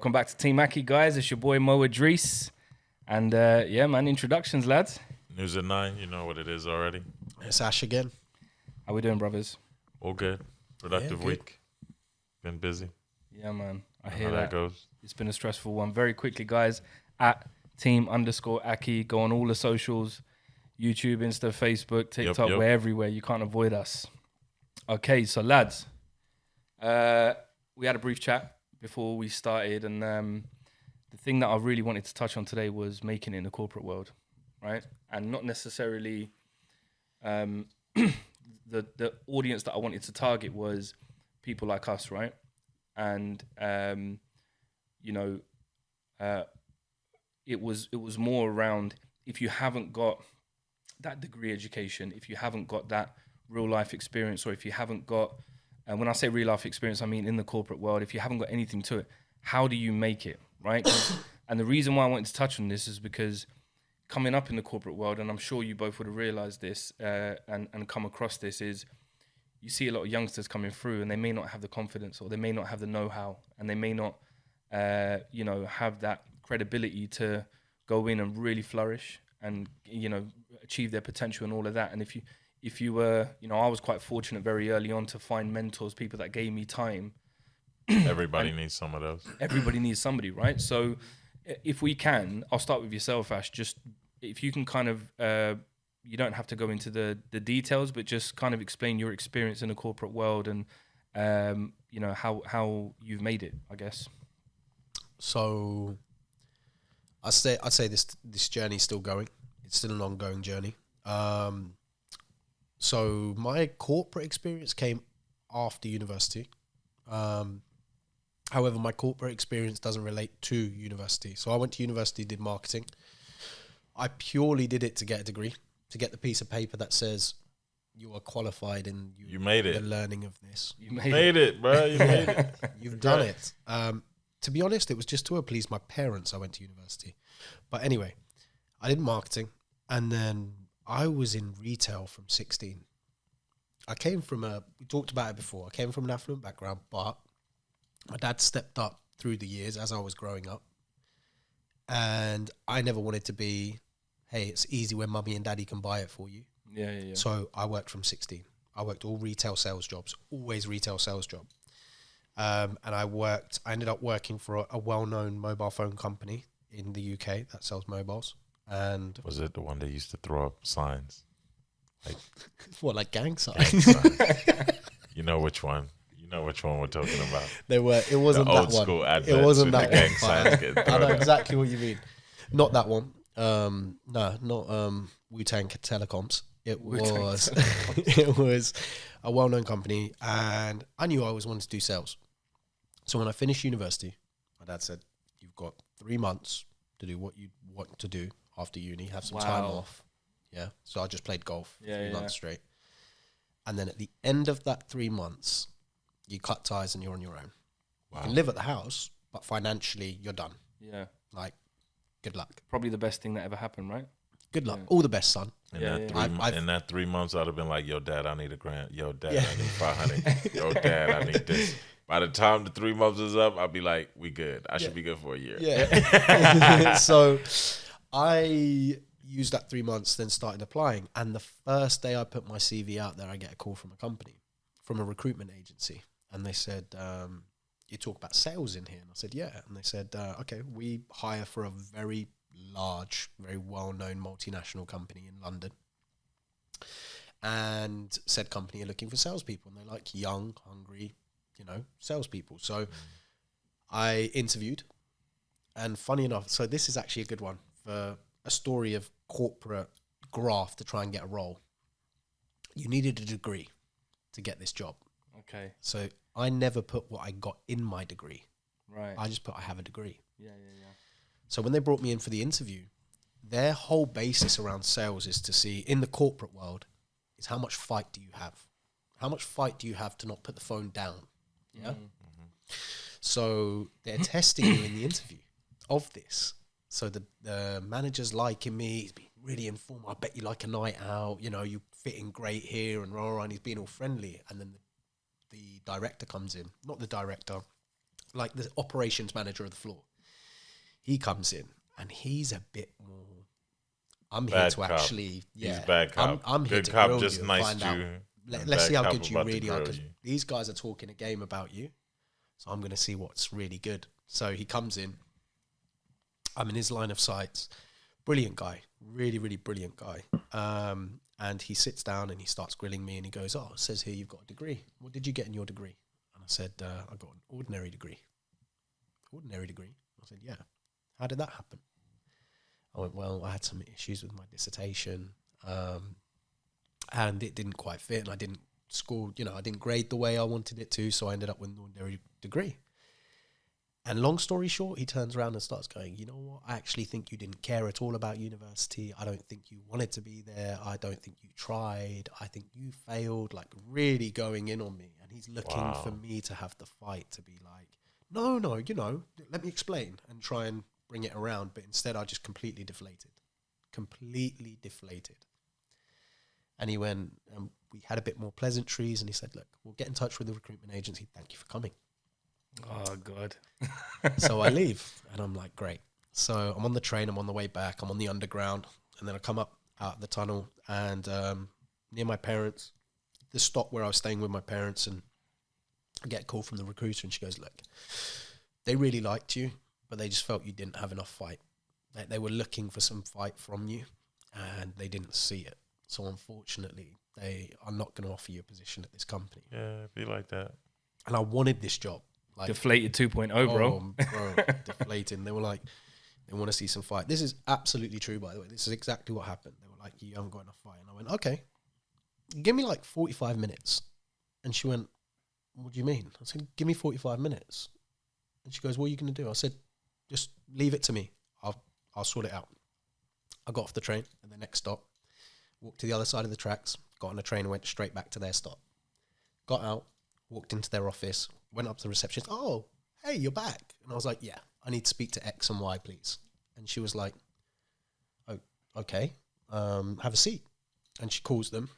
Welcome back to Team Akhi, guys. It's your boy Mo Idris. And yeah, man, introductions, lads. News at 9, you know what it is already. It's Ash again. How we doing, brothers? All good. Productive good. week. Been busy. Yeah, man. I Know hear how that. goes. It's been a stressful one. Very quickly, guys, at Team_Akhi. Go on all the socials, YouTube, Insta, Facebook, TikTok. Yep. We're everywhere. You can't avoid us. Okay, so lads, we had a brief chat before we started, and the thing that I really wanted to touch on today was making it in the corporate world, right? And not necessarily the audience that I wanted to target was people like us, right? And it was more around, if you haven't got that degree education, if you haven't got that real life experience, or if you haven't got, and when I say real life experience, I mean in the corporate world, if you haven't got anything to it, how do you make it, right? And the reason why I wanted to touch on this is because coming up in the corporate world, and I'm sure you both would have realized this and come across this, is you see a lot of youngsters coming through and they may not have the confidence, or they may not have the know-how, and they may not have that credibility to go in and really flourish and achieve their potential and all of that. And if you were, I was quite fortunate very early on to find mentors, people that gave me time. Everybody needs some of those. Everybody needs somebody, right? So if we can, I'll start with yourself, Ash. Just if you can kind of, you don't have to go into the details, but just kind of explain your experience in the corporate world and, how you've made it, I guess. So I'd say this journey is still going. It's still an ongoing journey. So my corporate experience came after university. However, my corporate experience doesn't relate to university. So I went to university, did marketing. I purely did it to get a degree, to get the piece of paper that says you are qualified and you made it. The learning of this. You made it, bro. You made it. You've done it. To be honest, it was just to please my parents I went to university. But anyway, I did marketing, and then I was in retail from 16. I came from we talked about it before, I came from an affluent background, but my dad stepped up through the years as I was growing up. And I never wanted to be, hey, it's easy when mummy and daddy can buy it for you. Yeah. So I worked from 16. I worked all retail sales jobs, always retail sales job. And I ended up working for a well-known mobile phone company in the UK that sells mobiles. And was it the one that used to throw up signs? Like gang signs? You know which one. You know which one we're talking about. It wasn't the that old one. School adverts. It wasn't with that the gang one. signs getting I thrown know up. exactly what you mean. Not that one. No, not Wu-Tang Telecoms. It was a well-known company, and I knew I always wanted to do sales. So when I finished university, my dad said, "You've got 3 months to do what you want to do after uni. Have some time off." Yeah. So I just played golf 3 months straight, and then at the end of that 3 months, you cut ties and you're on your own. Wow. You can live at the house, but financially you're done. Yeah. Like, good luck. Probably the best thing that ever happened, right? Good luck. All the best, son. In that 3 months, I'd have been like, yo, dad, I need $1,000. Yo, dad, I need 500. Yo, dad, I need this. By the time the 3 months is up, I'll be like, we good. I should be good for a year. Yeah. So I used that 3 months, then started applying. And the first day I put my CV out there, I get a call from a company, from a recruitment agency. And they said, you talk about sales in here? And I said, yeah. And they said, okay, we hire for a very large, very well-known multinational company in London. And said company are looking for salespeople. And they're like young, hungry, salespeople. So I interviewed. And funny enough, so this is actually a good one for a story of corporate graft to try and get a role. You needed a degree to get this job. Okay. So I never put what I got in my degree. Right. I just put I have a degree. Yeah. So when they brought me in for the interview, their whole basis around sales is to see, in the corporate world, is how much fight do you have? How much fight do you have to not put the phone down? Yeah. Mm-hmm. So they're testing you in the interview of this. So the manager's liking me. He's been really informal. I bet you like a night out. You fit in great here and rah, and he's being all friendly. And then the director comes in, not the director, like the operations manager of the floor. He comes in and he's a bit more. I'm here Bad to cop. actually, He's bad cop. I'm here Good to cop, grill just you and nice find to out. you. Let's Bad see how cop good you about to really are, grill because you. these guys are talking a game about you. So I'm going to see what's really good. So he comes in. I'm in his line of sight. Brilliant guy. Really, really brilliant guy. And he sits down and he starts grilling me and he goes, it says here you've got a degree. What did you get in your degree? And I said, I got an ordinary degree. Ordinary degree? I said, yeah. How did that happen? I went, well, I had some issues with my dissertation, and it didn't quite fit, and I didn't score, I didn't grade the way I wanted it to, so I ended up with an ordinary degree. And long story short, he turns around and starts going, you know what, I actually think you didn't care at all about university. I don't think you wanted to be there. I don't think you tried. I think you failed, like really going in on me. And he's looking for me to have the fight to be like, no, let me explain and try and bring it around. But instead, I just completely deflated. And he went, and we had a bit more pleasantries. And he said, look, we'll get in touch with the recruitment agency. Thank you for coming. Oh, God. So I leave and I'm like, great. So I'm on the train. I'm on the way back. I'm on the underground. And then I come up out of the tunnel and near my parents, the stop where I was staying with my parents, and I get a call from the recruiter and she goes, look, they really liked you, but they just felt you didn't have enough fight. They were looking for some fight from you and they didn't see it. So unfortunately, they are not going to offer you a position at this company. Yeah, be like that. And I wanted this job. Like, Deflated 2.0, bro. Bro, deflating. They were like, they want to see some fight. This is absolutely true, by the way. This is exactly what happened. They were like, you haven't got enough fight. And I went, okay, give me like 45 minutes. And she went, what do you mean? I said, give me 45 minutes. And she goes, what are you going to do? I said, just leave it to me. I'll sort it out. I got off the train at the next stop, walked to the other side of the tracks, got on a train and went straight back to their stop. Got out, walked into their office, went up to the receptionist. Oh, hey, you're back. And I was like, yeah, I need to speak to X and Y, please. And she was like, oh, okay, have a seat. And she calls them.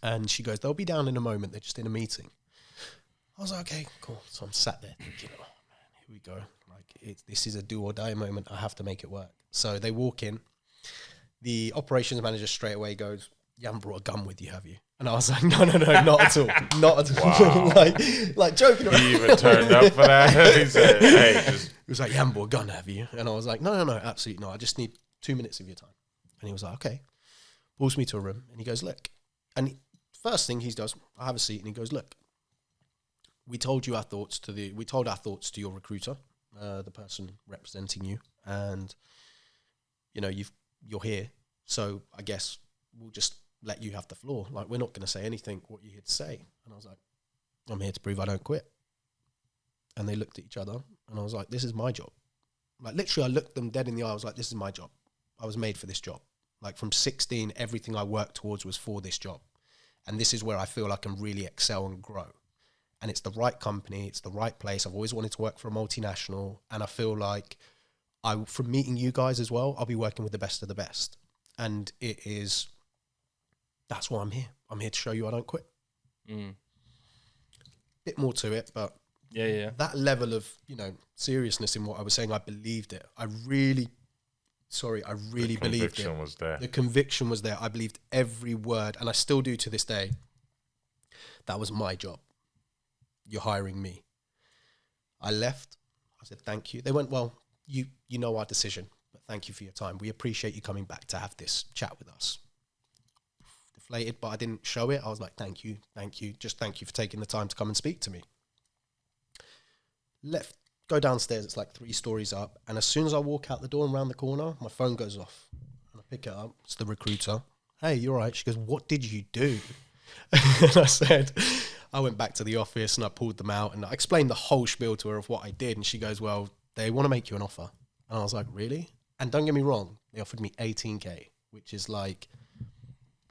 And she goes, they'll be down in a moment. They're just in a meeting. I was like, okay, cool. So I'm sat there thinking, oh, man, here we go. Like, this is a do or die moment. I have to make it work. So they walk in. The operations manager straight away goes, you haven't brought a gun with you, have you? And I was like, no, not at all. Not at all. Wow. like joking around. He even turned up for that. He said, hey, just. He was like, you haven't brought a gun, have you? And I was like, no, absolutely not. I just need 2 minutes of your time. And he was like, okay. Pulls me to a room and he goes, look. And first thing he does, I have a seat and he goes, look, we told our thoughts to your recruiter, the person representing you, and you're here, so I guess we'll just let you have the floor. Like, we're not going to say anything. What you're here to say? And I was like, I'm here to prove I don't quit. And they looked at each other, and I was like, this is my job. Like, literally, I looked them dead in the eye. I was like, this is my job. I was made for this job. Like, from 16, everything I worked towards was for this job, and this is where I feel I can really excel and grow. And it's the right company, it's the right place. I've always wanted to work for a multinational, and I feel like from meeting you guys as well, I'll be working with the best of the best. And that's why I'm here. I'm here to show you I don't quit. Bit more to it, but yeah. That level of, seriousness in what I was saying, I believed it. I really believed it. The conviction was there. The conviction was there. I believed every word, and I still do to this day. That was my job. You're hiring me. I left. I said, thank you. They went, well, you know our decision, but thank you for your time. We appreciate you coming back to have this chat with us. Deflated, but I didn't show it. I was like, thank you. Just thank you for taking the time to come and speak to me. Left, go downstairs. It's like 3 stories up. And as soon as I walk out the door and round the corner, my phone goes off. And I pick it up. It's the recruiter. Hey, you're right. She goes, what did you do? And I said, I went back to the office and I pulled them out and I explained the whole spiel to her of what I did. And she goes, well, they want to make you an offer. And I was like, really? And don't get me wrong, they offered me 18K, which is like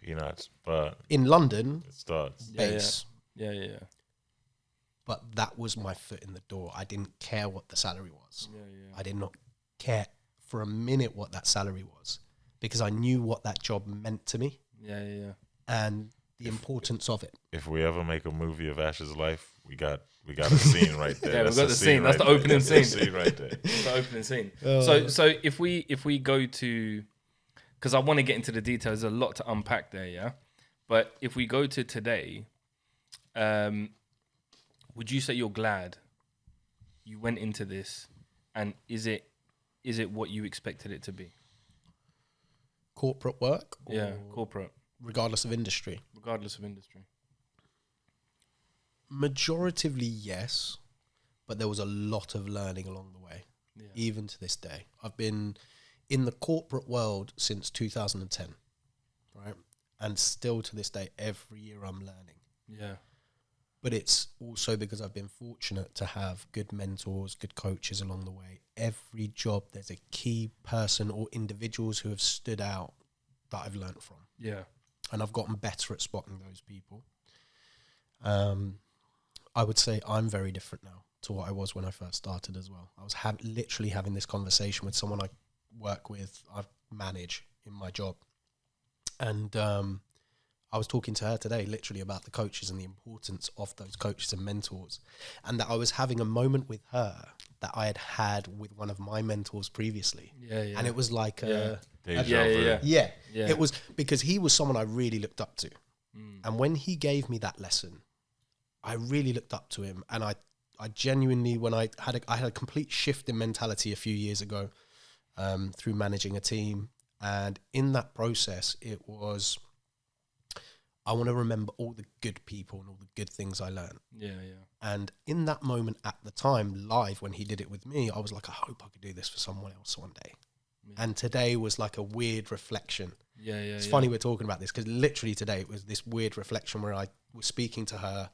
peanuts, but in London, it starts. Base. Yeah. But that was my foot in the door. I didn't care what the salary was. Yeah. I did not care for a minute what that salary was because I knew what that job meant to me. Yeah. And the importance of it. If we ever make a movie of Ash's life, we got a scene right there. Yeah, we've got the scene. That's Right the opening there. scene. Scene right there. That's the opening scene. So if we go to, because I want to get into the details, there's a lot to unpack there, yeah. But if we go to today, would you say you're glad you went into this, and is it what you expected it to be? Corporate work? Yeah, corporate. Regardless of industry? Regardless of industry. Majoritively, yes. But there was a lot of learning along the way, even to this day. I've been in the corporate world since 2010, right? And still to this day, every year I'm learning. Yeah. But it's also because I've been fortunate to have good mentors, good coaches along the way. Every job, there's a key person or individuals who have stood out that I've learned from. Yeah. And I've gotten better at spotting those people. I would say I'm very different now to what I was when I first started as well. I was literally having this conversation with someone I work with, I manage in my job. And I was talking to her today literally about the coaches and the importance of those coaches and mentors. And that I was having a moment with her that I had with one of my mentors previously. Yeah, yeah. And it was like Yeah. It was because he was someone I really looked up to. And when he gave me that lesson, I really looked up to him. And I genuinely, when I had a complete shift in mentality a few years ago through managing a team. And in that process, it was, I want to remember all the good people and all the good things I learned. Yeah, yeah. And in that moment at the time, live, when he did it with me, I was like, I hope I could do this for someone else one day. Yeah. And today was like a weird reflection. Yeah. It's funny we're talking about this because literally today it was this weird reflection where I was speaking to her,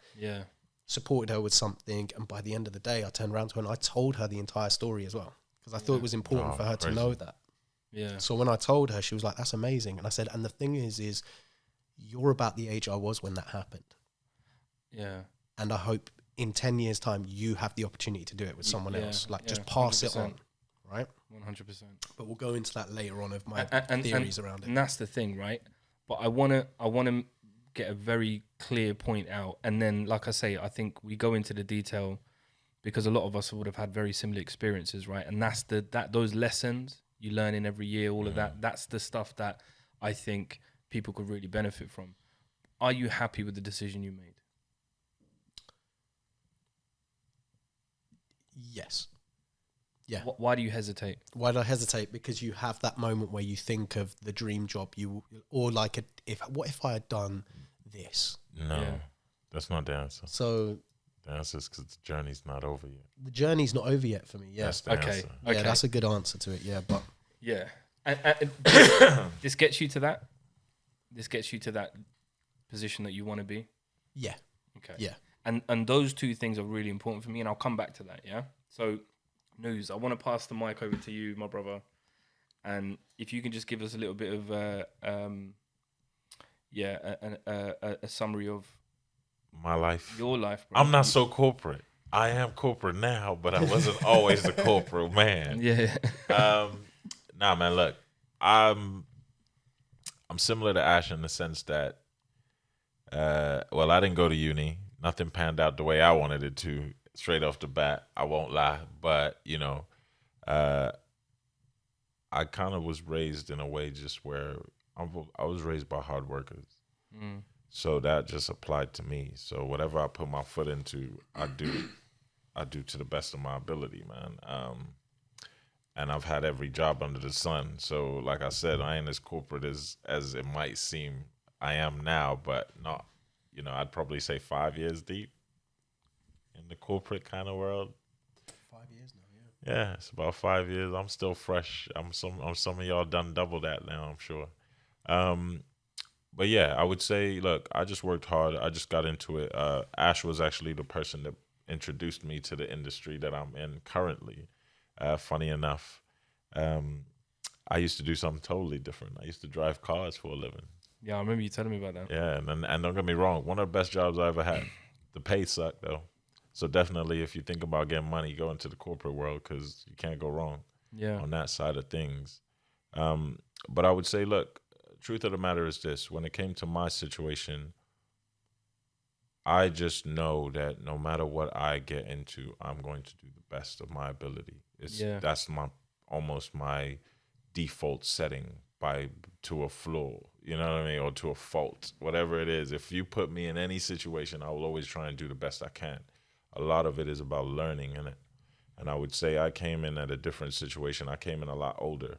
supported her with something, and by the end of the day, I turned around to her and I told her the entire story as well because I thought it was important for her to know that. Yeah. So when I told her, she was like, that's amazing. And I said, and the thing is you're about the age I was when that happened. Yeah. And I hope in 10 years' time, you have the opportunity to do it with someone else. Like, just pass 100%. It on, right? 100%. But we'll go into that later on of my theories around it. And that's the thing, right? But I wanna get a very clear point out. And then, like I say, I think we go into the detail because a lot of us would have had very similar experiences, right? And that's those lessons you learn in every year, all of that. That's the stuff that I think people could really benefit from. Are you happy with the decision you made? Yes. Yeah. Why do you hesitate? Why do I hesitate? Because you have that moment where you think of the dream job or like what if I had done this? No, that's not the answer. So the answer is because the journey's not over yet. The journey's not over yet for me. Yeah. That's the answer. Yeah, that's a good answer to it. Yeah, but yeah, and this gets you to that. This gets you to that position that you want to be. Yeah. Okay. Yeah. And those two things are really important for me, and I'll come back to that. Yeah. So, Neus, I want to pass the mic over to you, my brother, and if you can just give us a little bit of a summary of my life, your life. Bro. I'm not so corporate. I am corporate now, but I wasn't always the corporate man. Yeah. Nah, man. Look, I'm similar to Ash in the sense that, I didn't go to uni. Nothing panned out the way I wanted it to. Straight off the bat, I won't lie. But I kind of was raised in a way just where I was raised by hard workers. So that just applied to me. So whatever I put my foot into, I do to the best of my ability, man. And I've had every job under the sun. So like I said, I ain't as corporate as it might seem I am now, but not, I'd probably say 5 years deep in the corporate kind of world. 5 years now, yeah. Yeah, it's about 5 years. I'm still fresh. I'm some of y'all done double that now, I'm sure. But yeah, I would say, look, I just worked hard. I just got into it. Ash was actually the person that introduced me to the industry that I'm in currently. Funny enough, I used to do something totally different. I used to drive cars for a living. Yeah, I remember you telling me about that. Yeah, and don't get me wrong, one of the best jobs I ever had. The pay sucked, though. So definitely, if you think about getting money, go into the corporate world because you can't go wrong on that side of things. But I would say, look, truth of the matter is this. When it came to my situation, I just know that no matter what I get into, I'm going to do the best of my ability. That's almost my default setting to a flaw, you know what I mean, or to a fault, whatever it is. If you put me in any situation, I will always try and do the best I can. A lot of it is about learning in it. And I would say I came in at a different situation. I came in a lot older.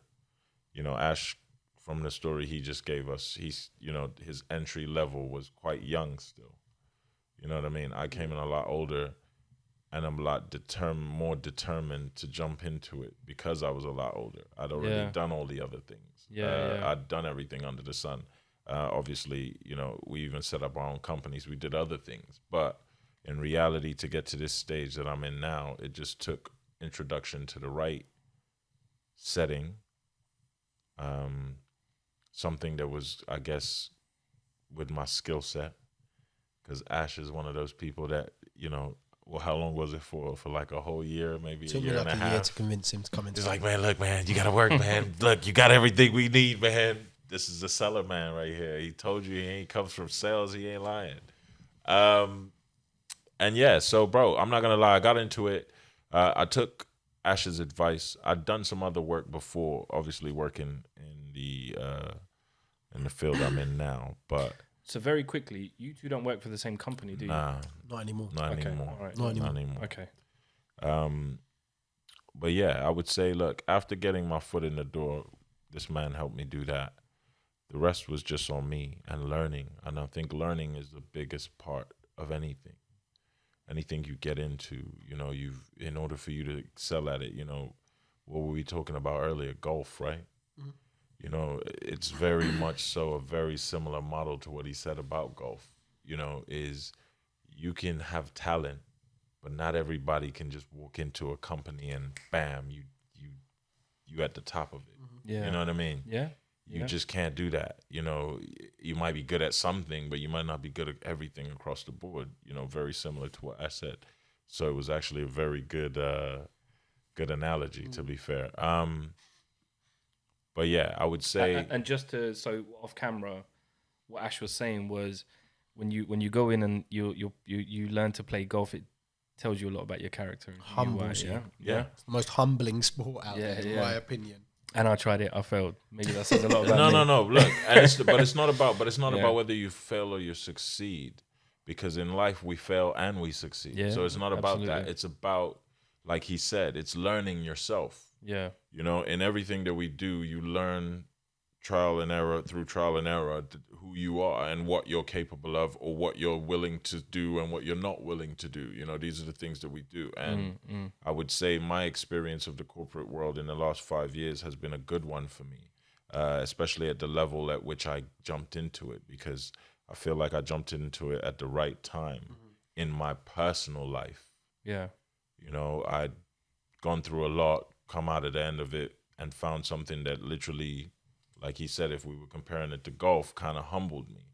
You know, Ash, from the story he just gave us, his entry level was quite young still. You know what I mean? I came in a lot older, and I'm a lot more determined to jump into it because I was a lot older. I'd already done all the other things. I'd done everything under the sun. Obviously, we even set up our own companies. We did other things. But in reality, to get to this stage that I'm in now, it just took introduction to the right setting. Something that was, I guess, with my skill set. Because Ash is one of those people that, well, how long was it for? For like a whole year, maybe a year and a half. Took me like a year to convince him to come into. He's like, man, look, man, you got to work, man. Look, you got everything we need, man. This is the seller man right here. He told you he comes from sales. He ain't lying. And yeah, so, bro, I'm not going to lie. I got into it. I took Ash's advice. I'd done some other work before, obviously working in the field I'm in now, but... So very quickly, you two don't work for the same company, do you? Nah. Not anymore. Not anymore. All right. Not anymore. Okay. But yeah, I would say, look, after getting my foot in the door, this man helped me do that. The rest was just on me and learning. And I think learning is the biggest part of anything. Anything you get into, in order for you to excel at it, what were we talking about earlier? Golf, right? Mm-hmm. It's very much so a very similar model to what he said about golf. Is you can have talent, but not everybody can just walk into a company and bam, you at the top of it. Mm-hmm. Yeah. You know what I mean? Yeah. You just can't do that. You might be good at something, but you might not be good at everything across the board. Very similar to what I said. So it was actually a very good analogy, to be fair. But yeah, I would say, and just so off camera, what Ash was saying was, when you go in and you learn to play golf, it tells you a lot about your character. And humbles you. Yeah. It's the most humbling sport out there, in my opinion. And I tried it, I failed. Maybe that says a lot about me. No. Look, but it's not about whether you fail or you succeed, because in life we fail and we succeed. Yeah, so it's not about that. It's about, like he said, it's learning yourself. Yeah. In everything that we do, you learn through trial and error, who you are and what you're capable of, or what you're willing to do and what you're not willing to do. These are the things that we do. And I would say my experience of the corporate world in the last 5 years has been a good one for me, especially at the level at which I jumped into it, because I feel like I jumped into it at the right time in my personal life. Yeah. I'd gone through a lot, come out at the end of it and found something that literally, like he said, if we were comparing it to golf, kind of humbled me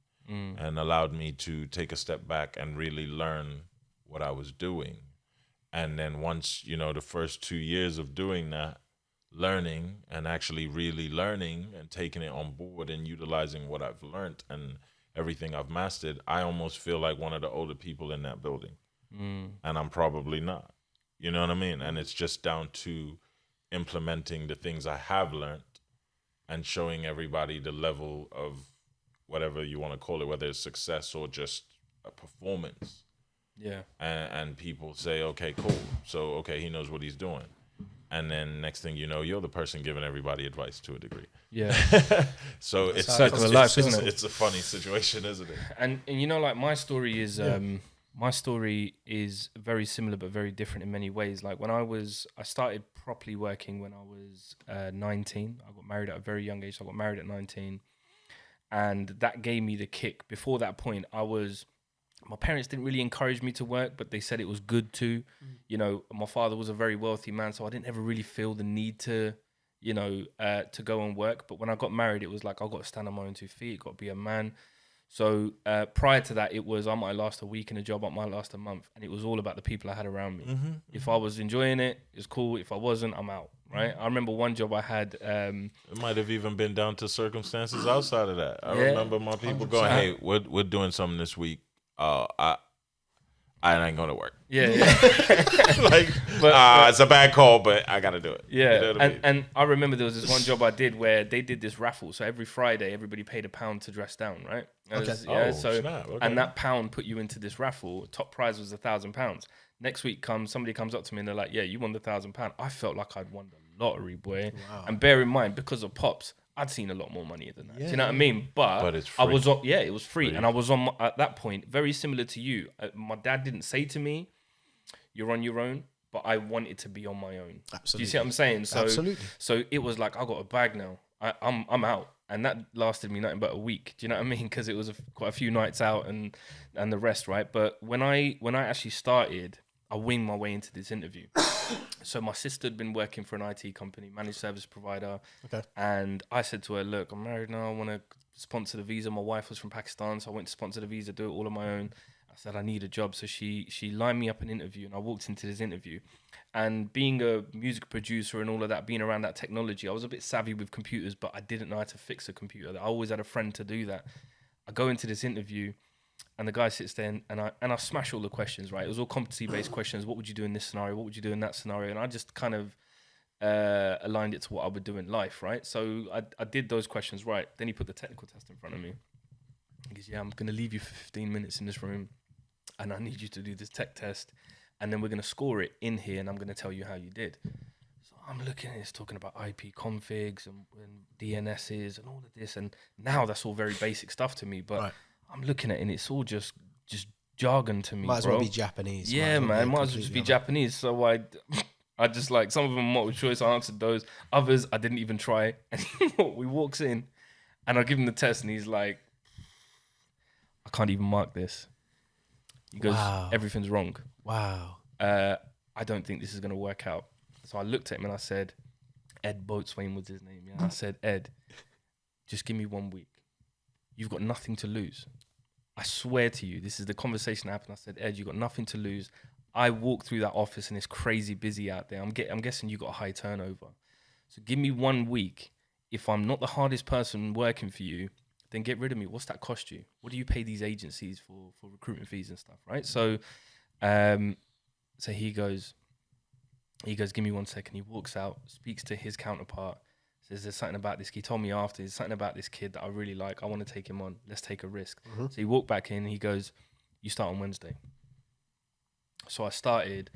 and allowed me to take a step back and really learn what I was doing. And then once, the first 2 years of doing that, learning and actually really learning and taking it on board and utilizing what I've learned and everything I've mastered, I almost feel like one of the older people in that building. And I'm probably not. You know what I mean? And it's just down to implementing the things I have learned and showing everybody the level of whatever you want to call it, whether it's success or just a performance. Yeah. And people say, okay, cool. So, okay, he knows what he's doing. And then next thing you know, you're the person giving everybody advice to a degree. Yeah. So it's circle of life, isn't it? It's a funny situation, isn't it? And like my story is very similar but very different in many ways. Like when I started properly working when I was 19. I got married at a very young age. So I got married at 19, and that gave me the kick. Before that point, my parents didn't really encourage me to work, but they said it was good to. My father was a very wealthy man, so I didn't ever really feel the need to go and work. But when I got married, it was like, I've got to stand on my own 2 feet, got to be a man. So prior to that, it was I might last a week in a job, I might last a month, and it was all about the people I had around me. If I was enjoying it, it's cool. If I wasn't, I'm out, right? I remember one job I had. It might have even been down to circumstances outside of that. I remember my people going, hey, we're doing something this week. I ain't going to work. Yeah. Like, it's a bad call, but I got to do it. Yeah, You know what I mean? and I remember there was this one job I did where they did this raffle. So every Friday, everybody paid £1 to dress down, right? Okay. Snap. Okay. And that pound put you into this raffle. Top prize was £1,000. Next week somebody comes up to me and they're like, "Yeah, you won the £1,000." I felt like I'd won the lottery, boy. Wow. And bear in mind, because of Pops, I'd seen a lot more money than that. Do you know what I mean? But it's I free. was on, it was free, and I was on at that point very similar to you. My dad didn't say to me, "You're on your own," but I wanted to be on my own. Absolutely. Do you see what I'm saying? So, Absolutely. So it was like I got a bag now. I'm out, and that lasted me nothing but a week. Do you know what I mean? Because it was quite a few nights out and the rest, right? But when I actually started, I winged my way into this interview. So my sister had been working for an IT company, managed service provider. Okay. And I said to her, "Look, I'm married now. I want to sponsor the visa." My wife was from Pakistan, so I went to sponsor the visa, do it all on my own. I said, "I need a job." So she lined me up an interview, and I walked into this interview. And being a music producer and all of that, being around that technology, I was a bit savvy with computers, but I didn't know how to fix a computer. I always had a friend to do that. I go into this interview, and the guy sits there and I smash all the questions, right? It was all competency-based questions. What would you do in this scenario? What would you do in that scenario? And I just kind of aligned it to what I would do in life, right? So I did those questions right. Then he put the technical test in front of me. He goes, "Yeah, I'm going to leave you for 15 minutes in this room, and I need you to do this tech test, and then we're going to score it in here, and I'm going to tell you how you did." So I'm looking at this, talking about IP configs and DNSs and all of this, and now that's all very basic stuff to me, but Right. I'm looking at it, and it's all just jargon to me, Might as bro. well be Japanese. Yeah, man, might as well just be Japanese. So I just like some of them multiple choice. I answered those. Others I didn't even try. And we walks in, and I give him the test, and he's like, "I can't even mark this." He goes, Wow. "Everything's wrong. Wow. I don't think this is gonna work out." So I looked at him and I said, Ed Boatswain was his name. Yeah, I said, "Ed, just give me 1 week. You've got nothing to lose. I swear to you, this is the conversation that happened." I said, "Ed, you got nothing to lose." I walked through that office and it's crazy busy out there. I'm guessing you got a high turnover. So give me 1 week. If I'm not the hardest person working for you, then get rid of me. What's that cost you? What do you pay these agencies for recruitment fees and stuff, right? So, so he goes, "Give me 1 second." He walks out, speaks to his counterpart, says, "There's something about this." He told me after, "There's something about this kid that I really like. I want to take him on. Let's take a risk." Mm-hmm. So he walked back in. He goes, "You start on Wednesday." So I started,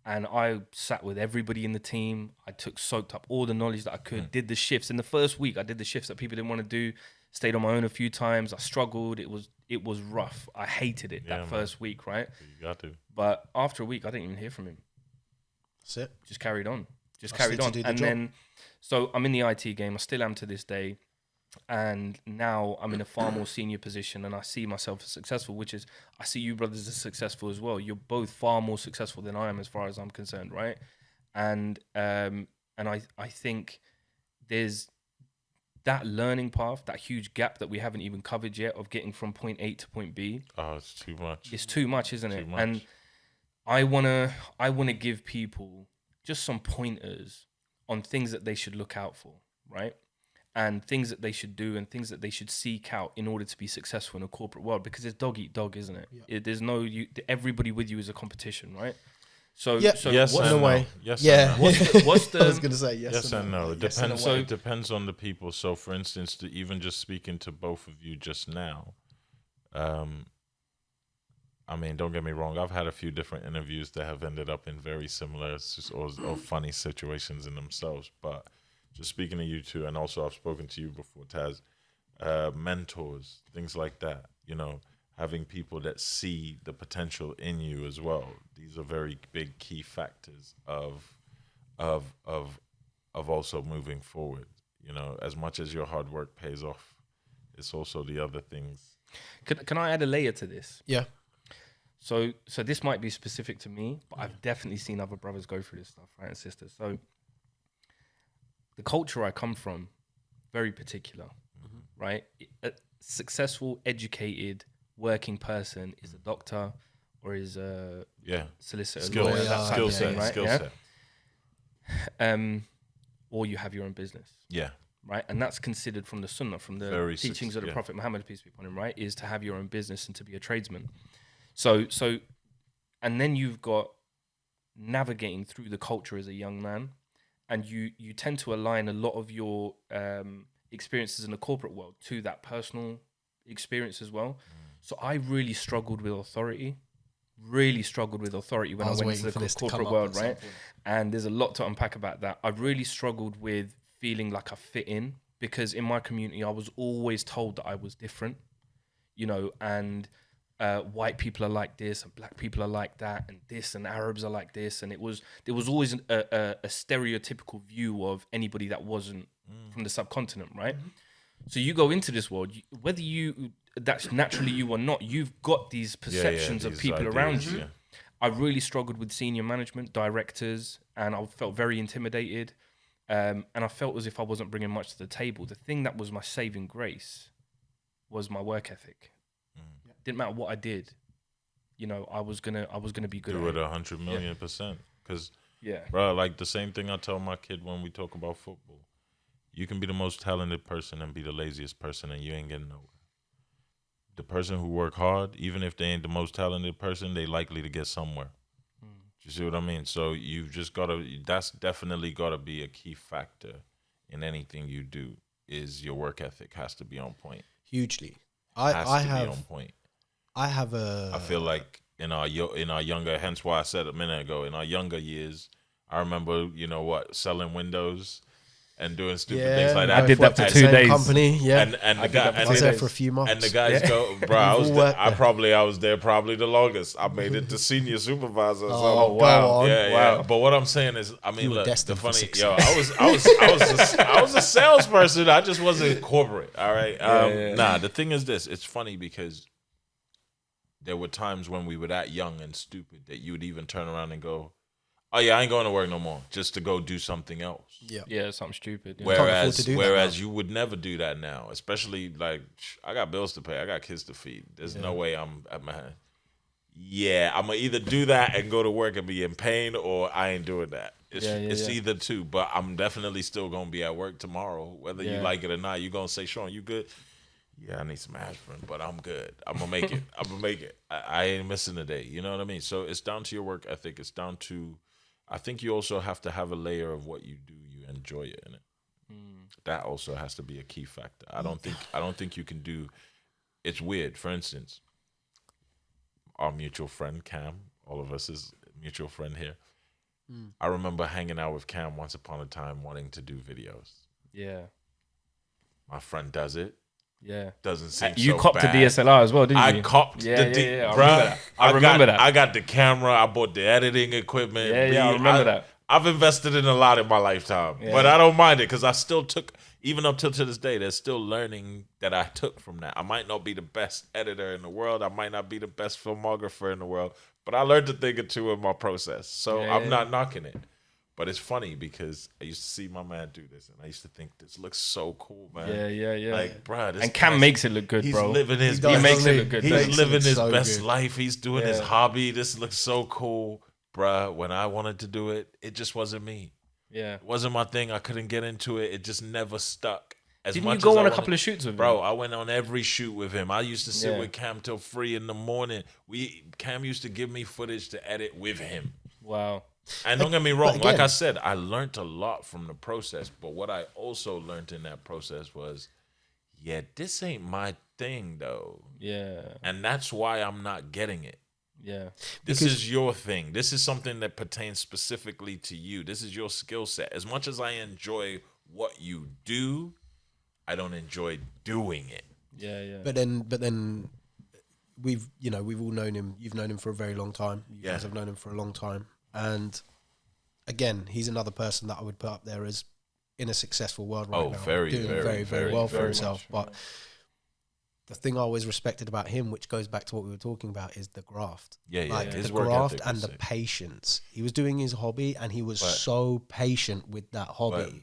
and I sat with everybody in the team. I soaked up all the knowledge that I could, did the shifts. In the first week, I did the shifts that people didn't want to do, stayed on my own a few times. I struggled. It was rough. I hated it that first week, right? You got to. But after a week, I didn't even hear from him. That's it. Just carried on. That's it to do the And job. then, so I'm in the IT game. I still am to this day. And now I'm in a far more senior position, and I see myself as successful, which is, I see you brothers as successful as well. You're both far more successful than I am as far as I'm concerned, right? And I think there's that learning path, that huge gap that we haven't even covered yet of getting from point A to point B. Oh, it's too much. It's too much, isn't it? Too much. And I wanna give people just some pointers on things that they should look out for, right? And things that they should do and things that they should seek out in order to be successful in a corporate world, because it's dog eat dog, isn't it? Yeah. There's no everybody with you is a competition, right? So, Yeah. so Yes what's and in a no. way. Yes Yeah. and no. what's the I was going to say yes, Yes and no. It Yes and depends. no. It depends on the people. So, for instance, even just speaking to both of you just now, I mean, don't get me wrong. I've had a few different interviews that have ended up in very similar or funny situations in themselves. But just speaking to you two, and also I've spoken to you before, Taz, mentors, things like that. You know, having people that see the potential in you as well. These are very big key factors of also moving forward. You know, as much as your hard work pays off, it's also the other things. Can I add a layer to this? Yeah. So this might be specific to me, but I've definitely seen other brothers go through this stuff, right, and sisters. So the culture I come from, very particular, right? A successful, educated, working person is a doctor or is a solicitor, lawyer, that type of thing, right? Skill set. Or you have your own business. Yeah. Right, and that's considered from the Sunnah, from the teachings of the Prophet Muhammad, peace be upon him, right, is to have your own business and to be a tradesman. So And then you've got navigating through the culture as a young man, and you tend to align a lot of your experiences in the corporate world to that personal experience as well. So I really struggled with authority. Really struggled with authority when I went into the corporate world, right? And there's a lot to unpack about that. I really struggled with feeling like I fit in, because in my community I was always told that I was different, and white people are like this and black people are like that and this and Arabs are like this, and there was always a stereotypical view of anybody that wasn't from the subcontinent, right? So you go into this world, whether that's naturally you or not, you've got these perceptions of people around you. I really struggled with senior management, directors, and I felt very intimidated. And I felt as if I wasn't bringing much to the table. The thing that was my saving grace was my work ethic. Didn't matter what I did, I was gonna be good. Do it 100 million%. Because, yeah, bro, like the same thing I tell my kid when we talk about football. You can be the most talented person and be the laziest person, and you ain't getting nowhere. The person who work hard, even if they ain't the most talented person, they likely to get somewhere. You see what I mean? So you've just that's definitely gotta be a key factor in anything you do. Is your work ethic has to be on point. Hugely. I have be on point. I feel like in our younger, hence why I said a minute ago, in our younger years, I remember, selling windows and doing stupid things like that. I did that for 2 days. Company, yeah. And the guy, I was there for a few months. And the guys go, bro, I was there probably the longest. I made it to senior supervisor. Oh, wow. Yeah. But what I'm saying is, I mean, look, the funny, I was a salesperson. I just wasn't corporate. All right. Nah, the thing is this. It's funny because there were times when we were that young and stupid that you would even turn around and go, oh yeah, I ain't going to work no more, just to go do something else. Yeah, something stupid. Yeah. Whereas you would never do that now, especially like I got bills to pay, I got kids to feed. There's no way I'm gonna either do that and go to work and be in pain, or I ain't doing that. It's either two, but I'm definitely still gonna be at work tomorrow, whether you like it or not. You gonna say, Sean, you good? Yeah, I need some aspirin, but I'm good. I'm gonna make it. I ain't missing a day. You know what I mean? So it's down to your work ethic. It's down to, I think you also have to have a layer of what you do. You enjoy it in it. That also has to be a key factor. I don't think you can do. It's weird. For instance, our mutual friend Cam, all of us is mutual friend here. I remember hanging out with Cam once upon a time, wanting to do videos. Yeah. My friend does it. Yeah. Doesn't seem you so copped bad. a DSLR as well, didn't you? I copped the I remember that. I got the camera. I bought the editing equipment. I remember that. I've invested in a lot in my lifetime, but I don't mind it because I still took, even up till to this day, there's still learning that I took from that. I might not be the best editor in the world. I might not be the best filmographer in the world, but I learned a thing or two in my process. So I'm not knocking it. But it's funny because I used to see my man do this, and I used to think this looks so cool, man. Yeah. Like, bro, this and Cam makes it look good, he's bro. Living his He makes it look good. He's living his best life. He's doing his hobby. This looks so cool, bruh. When I wanted to do it, it just wasn't me. Yeah, it wasn't my thing. I couldn't get into it. It just never stuck. Didn't you go on a couple of shoots with him? Bro, I went on every shoot with him. I used to sit with Cam till 3 a.m. Cam used to give me footage to edit with him. Wow. And don't get me wrong, like I said, I learned a lot from the process. But what I also learned in that process was, this ain't my thing, though. Yeah. And that's why I'm not getting it. Yeah. This is your thing. This is something that pertains specifically to you. This is your skill set. As much as I enjoy what you do, I don't enjoy doing it. Yeah. But then we've all known him. You've known him for a very long time. You guys have known him for a long time. And again, he's another person that I would put up there as in a successful world right now. Doing very well for himself. But the thing I always respected about him, which goes back to what we were talking about, is the graft. His the work graft and the sick. Patience. He was doing his hobby, and he was so patient with that hobby.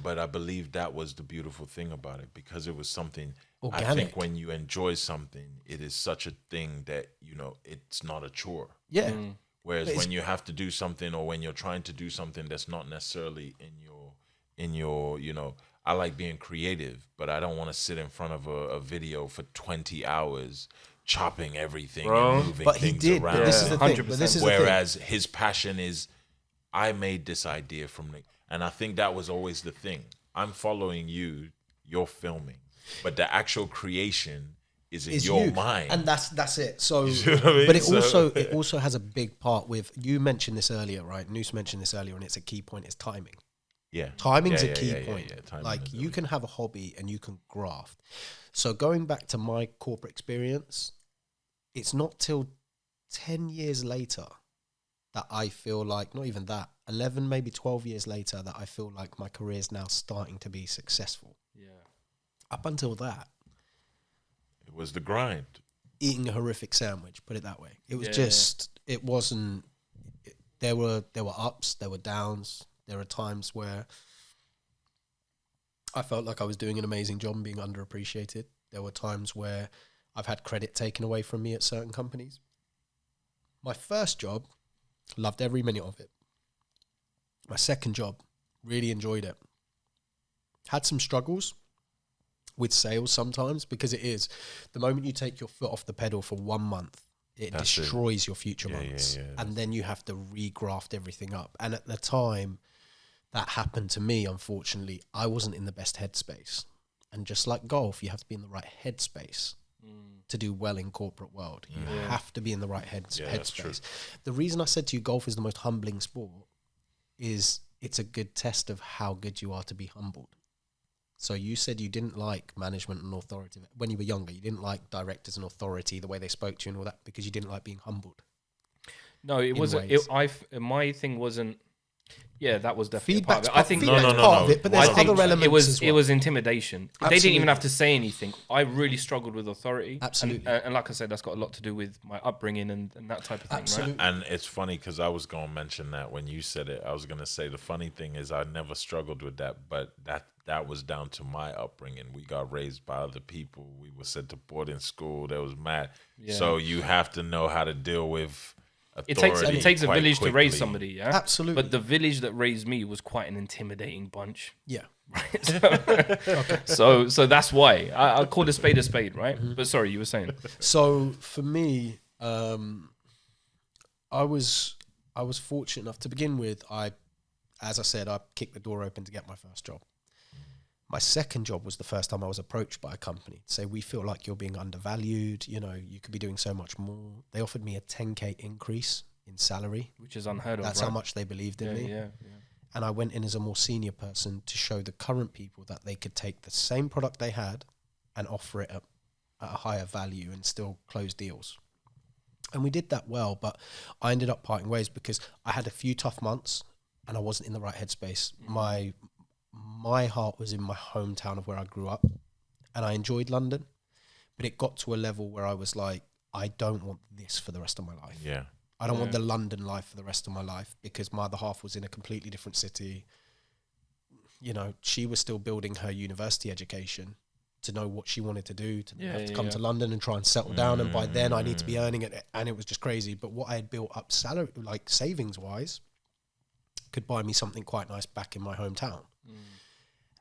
But I believe that was the beautiful thing about it, because it was something organic. I think when you enjoy something, it is such a thing that it's not a chore. Yeah. Whereas when you have to do something, or when you're trying to do something that's not necessarily in your I like being creative, but I don't want to sit in front of a video for 20 hours chopping everything Bro. and moving But he things did. around. But this is the thing. But 100%. this is the thing. Whereas his passion is, I made this idea from the, and I think that was always the thing. I'm following you, you're filming, but the actual creation is in your mind, and that's it. So, You know what I mean? but it So- also has a big part with, you mentioned this earlier, right? Neus mentioned this earlier, and it's a key point, is timing. yeah, Timing's Yeah, a yeah, key yeah, yeah, point. yeah. Timing Like, is you can have a hobby and you can graft. So going back to my corporate experience, it's not till 10 years later that I feel like, not even that, 11, maybe 12 years later, that I feel like my career is now starting to be successful. Yeah. Up until that, It was the grind. eating a horrific sandwich, put it that way. It was Yeah, just, it wasn't, there were ups, there were downs. There are times where I felt like I was doing an amazing job and being underappreciated. There were times where I've had credit taken away from me at certain companies. My first job, loved every minute of it. My second job, really enjoyed it. Had some struggles with sales sometimes, because it is, the moment you take your foot off the pedal for 1 month, it That's it. destroys your future Yeah, months. yeah, And then you have to regraft everything up. And at the time that happened to me, unfortunately, I wasn't in the best headspace. And just like golf, you have to be in the right headspace to do well in corporate world. You have to be in the right Yeah, that's true. headspace. The reason I said to you golf is the most humbling sport is it's a good test of how good you are to be humbled. So you said you didn't like management and authority when you were younger. You didn't like directors and authority, the way they spoke to you and all that, because you didn't like being humbled. No, it wasn't. ways. My thing wasn't. Yeah, that was definitely a part Feedback's of it. I think feedback's No, part no. of it, but there's I think other elements as well. it was intimidation. They didn't Absolutely. even have to say anything. I really struggled with authority. Absolutely. And like I said, that's got a lot to do with my upbringing and that type of thing, Absolutely. right? And it's funny because I was going to mention that when you said it. I was going to say the funny thing is I never struggled with that, but that was down to my upbringing. We got raised by other people. We were sent to boarding school. That was mad. Yeah. So you have to know how to deal with It authority. takes a quite village to raise quickly. somebody, yeah? Absolutely. But the village that raised me was quite an intimidating bunch. Yeah. So that's why. I call a spade, right? But sorry, you were saying. So for me, I was fortunate enough to begin with. As I said, I kicked the door open to get my first job. My second job was the first time I was approached by a company to say, we feel like you're being undervalued. You know, you could be doing so much more. They offered me a 10K increase in salary. Which is unheard of. That's right? how much they believed in me. Yeah. And I went in as a more senior person to show the current people that they could take the same product they had and offer it at a higher value and still close deals. And we did that well, but I ended up parting ways because I had a few tough months and I wasn't in the right headspace. My heart was in my hometown of where I grew up, and I enjoyed London, but it got to a level where I was like, I don't want this for the rest of my life. Yeah. I don't want the London life for the rest of my life, because my other half was in a completely different city. You know, she was still building her university education to know what she wanted to do, to have to come to London and try and settle down. And by then I need to be earning it. And it was just crazy. But what I had built up salary, like savings wise, could buy me something quite nice back in my hometown.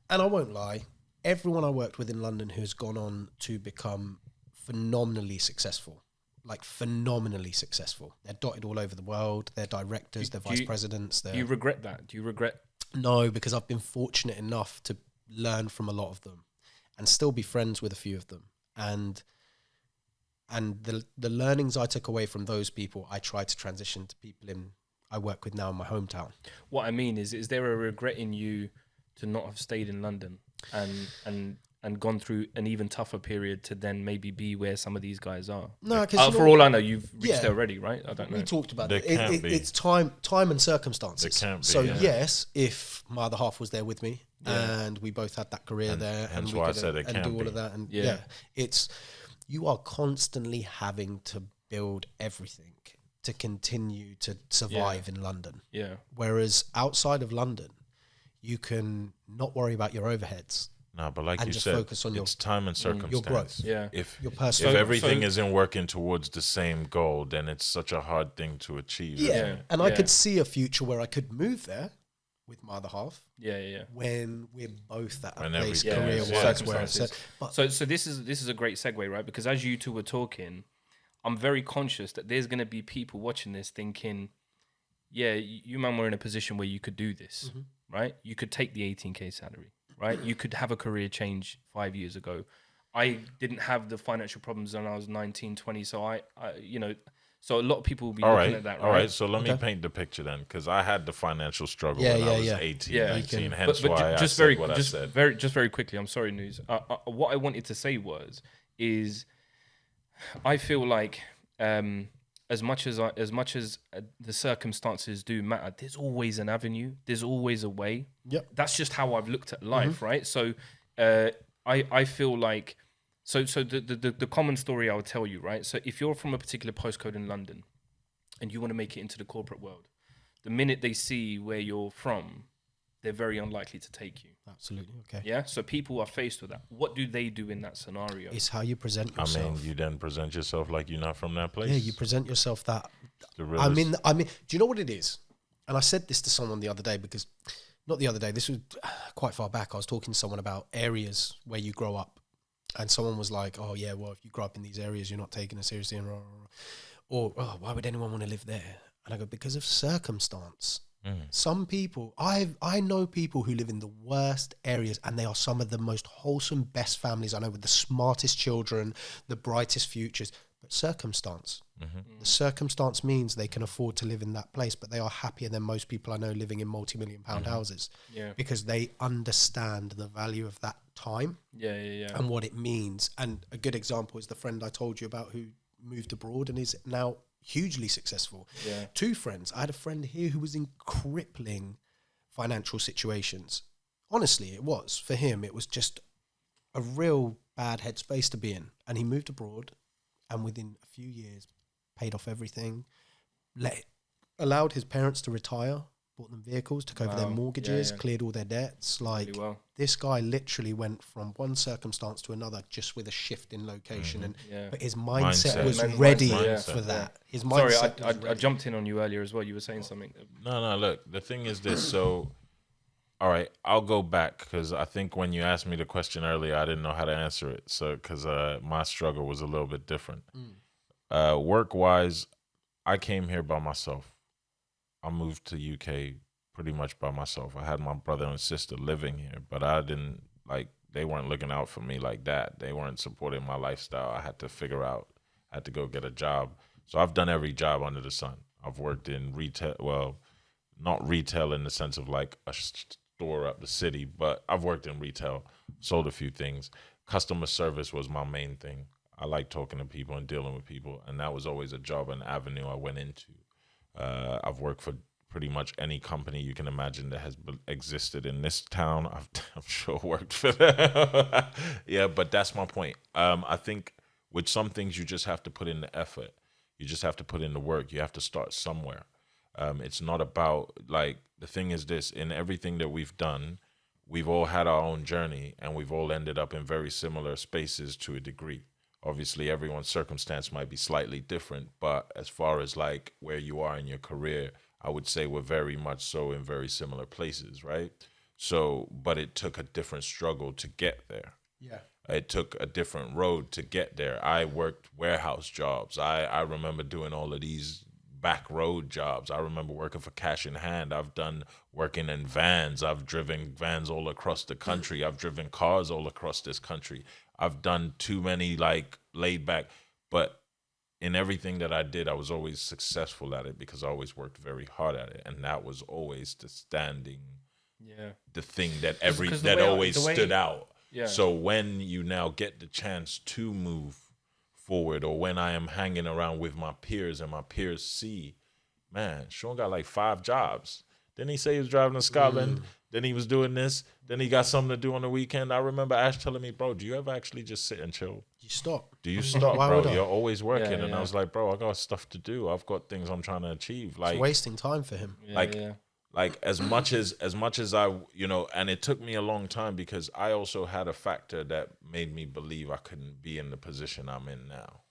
And I won't lie, everyone I worked with in London who's gone on to become phenomenally successful, like phenomenally successful. They're dotted all over the world. They're directors, they're vice presidents. Do you regret that? Do you regret? No, because I've been fortunate enough to learn from a lot of them and still be friends with a few of them. And the learnings I took away from those people, I try to transition to people I work with now in my hometown. What I mean is there a regret in you to not have stayed in London and gone through an even tougher period to then maybe be where some of these guys are? No, because for all I know, you've reached there already, right? I don't know. We talked about There it. can't be. It's time and circumstances. There can't be, so yeah. yes, if my other half was there with me and we both had that career there, and hence we why I could said it and can't do all be. of that, and Yeah. it's you are constantly having to build everything to continue to survive in London. Yeah. Whereas outside of London, you can not worry about your overheads. No, but like And you just said, focus on it's time and circumstance. growth. Yeah. If Your if personal- everything So- isn't working towards the same goal, then it's such a hard thing to achieve. Yeah. And I could see a future where I could move there with my other half Yeah. when we're both at a When place everything- career-wise yeah, where it's circumstances. but So this is a great segue, right? Because as you two were talking, I'm very conscious that there's going to be people watching this thinking, yeah, you man were in a position where you could do this, right? You could take the 18K salary, right? You could have a career change 5 years ago. I didn't have the financial problems when I was 19, 20. So I so a lot of people will be looking at that, right? All right, so let me paint the picture then, because I had the financial struggle when I was 18, Yeah. 19, hence But why just I said what I just said. very quickly. I'm sorry, Neus. What I wanted to say is I feel like as much as the circumstances do matter, there's always an avenue. There's always a way. Yep. That's just how I've looked at life, right? So I feel like so the common story I would tell you, right? So if you're from a particular postcode in London and you want to make it into the corporate world, the minute they see where you're from, they're very unlikely to take you. Absolutely. Okay. Yeah. So people are faced with that. What do they do in that scenario? It's how you present I yourself. mean, you then present yourself like you're not from that place. Yeah, you present yourself that. The I realest- mean, do you know what it is? And I said this to someone the other day because, not the other day, this was quite far back. I was talking to someone about areas where you grow up, and someone was like, "Oh yeah, well, if you grow up in these areas, you're not taken as seriously," and or "Oh, why would anyone want to live there?" And I go, because of circumstance. Some people, I know people who live in the worst areas, and they are some of the most wholesome, best families I know, with the smartest children, the brightest futures. But circumstance, the circumstance means they can afford to live in that place, but they are happier than most people I know living in multi-million-pound houses, because they understand the value of that time, and what it means. And a good example is the friend I told you about who moved abroad and is now hugely successful. Two friends. I had a friend here who was in crippling financial situations. Honestly, it was. For him, it was just a real bad headspace to be in. And he moved abroad, and within a few years, paid off everything, allowed his parents to retire, bought them vehicles, took over their mortgages, cleared all their debts. Like, really well. This guy literally went from one circumstance to another just with a shift in location. But his mindset was ready for that. His mindset Sorry, I jumped in on you earlier as well. You were saying something. No, look, the thing is this. So, all right, I'll go back, because I think when you asked me the question earlier, I didn't know how to answer it. So, because my struggle was a little bit different. Work-wise, I came here by myself. I moved to UK pretty much by myself. I had my brother and sister living here, but I didn't, they weren't looking out for me like that. They weren't supporting my lifestyle. I had to figure out, I had to go get a job. So I've done every job under the sun. I've worked in retail, well, not retail in the sense of like a store up the city, but I've worked in retail, sold a few things. Customer service was my main thing. I like talking to people and dealing with people, and that was always a job and avenue I went into. I've worked for pretty much any company you can imagine that has existed in this town. I'm sure worked for them. Yeah, but that's my point. I think with some things you just have to put in the effort. You just have to put in the work. You have to start somewhere. It's not about, the thing is this, in everything that we've done, we've all had our own journey, and we've all ended up in very similar spaces to a degree. Obviously, everyone's circumstance might be slightly different, but as far as where you are in your career, I would say we're very much so in very similar places, right? So, but it took a different struggle to get there. Yeah. It took a different road to get there. I worked warehouse jobs. I remember doing all of these back road jobs. I remember working for cash in hand. I've done working in vans. I've driven vans all across the country. I've driven cars all across this country. I've done too many laid back, but in everything that I did, I was always successful at it because I always worked very hard at it, and that was always the thing that always stood out. Yeah. So when you now get the chance to move forward, or when I am hanging around with my peers and my peers see, man, Sean got 5 jobs. Then he say he was driving to Scotland. Then he was doing this. Then he got something to do on the weekend. I remember Ash telling me, bro, do you ever actually just sit and chill? You stop. Do you stop, bro? You're always working. Yeah. And I was like, bro, I got stuff to do. I've got things I'm trying to achieve. It's wasting time for him. As much as I, and it took me a long time because I also had a factor that made me believe I couldn't be in the position I'm in now.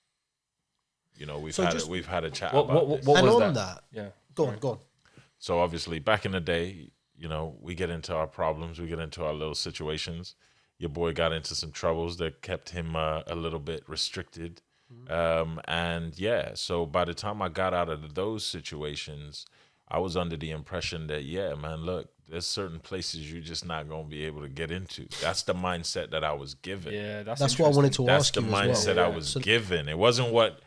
We've had a chat about this. What was that? Yeah. Go on. So obviously back in the day, we get into our problems, we get into our little situations. Your boy got into some troubles that kept him a little bit restricted. And yeah, so by the time I got out of those situations, I was under the impression that, yeah, man, look, there's certain places you're just not going to be able to get into. That's the mindset that I was given. Yeah, That's what I wanted to That's ask the you as well. mindset I was So- given. It wasn't what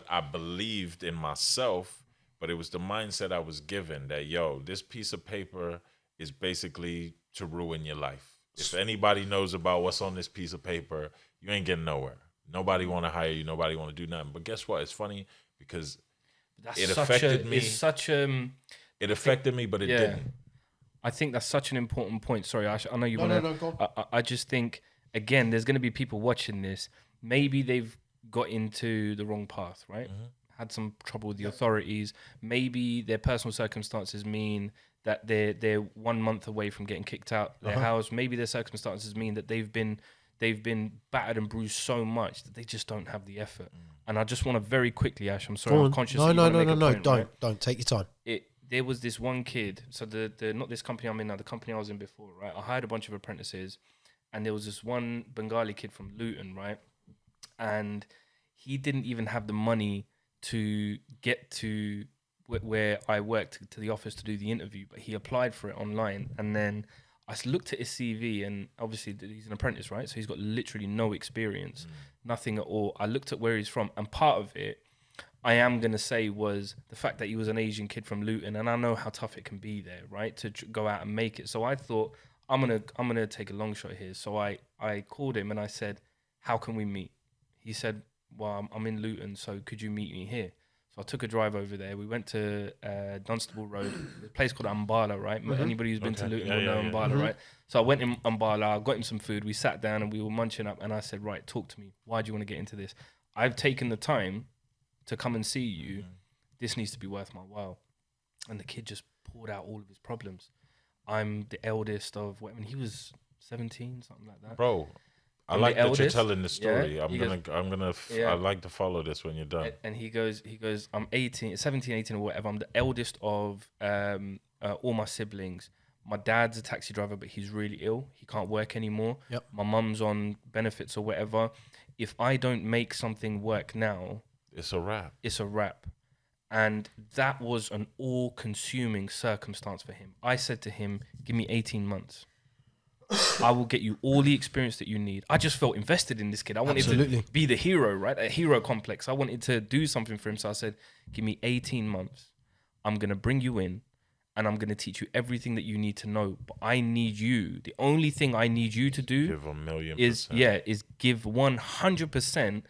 I believed in myself, but it was the mindset I was given that, yo, this piece of paper is basically to ruin your life. If anybody knows about what's on this piece of paper, you ain't getting nowhere. Nobody want to hire you. Nobody want to do nothing. But guess what? It's funny because it affected me. It affected me, but it didn't. I think that's such an important point. Sorry, Ash, I know you No, want to. no, go on. I just think, again, there's going to be people watching this. Maybe they've got into the wrong path, right? Had some trouble with the authorities. Maybe their personal circumstances mean that they're 1 month away from getting kicked out their house. Maybe their circumstances mean that they've been battered and bruised so much that they just don't have the effort. And I just want to very quickly, Ash, I'm sorry, I'm conscious. No, that you wanna make a no, point, don't, right? don't take your time. There was this one kid. So the not this company I'm in now, the company I was in before, right? I hired a bunch of apprentices, and there was this one Bengali kid from Luton, right? And he didn't even have the money to get to where I worked, to the office to do the interview, but he applied for it online. And then I looked at his CV, and obviously he's an apprentice, right? So he's got literally no experience, nothing at all. I looked at where he's from, and part of it, I am going to say, was the fact that he was an Asian kid from Luton, and I know how tough it can be there, right, to go out and make it. So I thought, I'm gonna take a long shot here. So I called him and I said, how can we meet? He said, well, I'm in Luton, so could you meet me here? So I took a drive over there. We went to Dunstable Road, a place called Ambala, right? Anybody who's been to Luton will know Ambala, right? So I went in Ambala, I got him some food. We sat down and we were munching up, and I said, right, talk to me. Why do you want to get into this? I've taken the time to come and see you. This needs to be worth my while. And the kid just poured out all of his problems. I'm the eldest of, I mean, he was 17, something like that. Bro, I like that you're telling the story. I'd like to follow this when you're done. And he goes, I'm 17, 18 or whatever. I'm the eldest of all my siblings. My dad's a taxi driver, but he's really ill. He can't work anymore. Yep. My mum's on benefits or whatever. If I don't make something work now, it's a wrap. It's a wrap. And that was an all-consuming circumstance for him. I said to him, give me 18 months. I will get you all the experience that you need. I just felt invested in this kid. I wanted to be the hero, right? A hero complex. I wanted to do something for him. So I said, give me 18 months. I'm going to bring you in and I'm going to teach you everything that you need to know. But I need you. The only thing I need you to do give 1,000,000%. is give 100%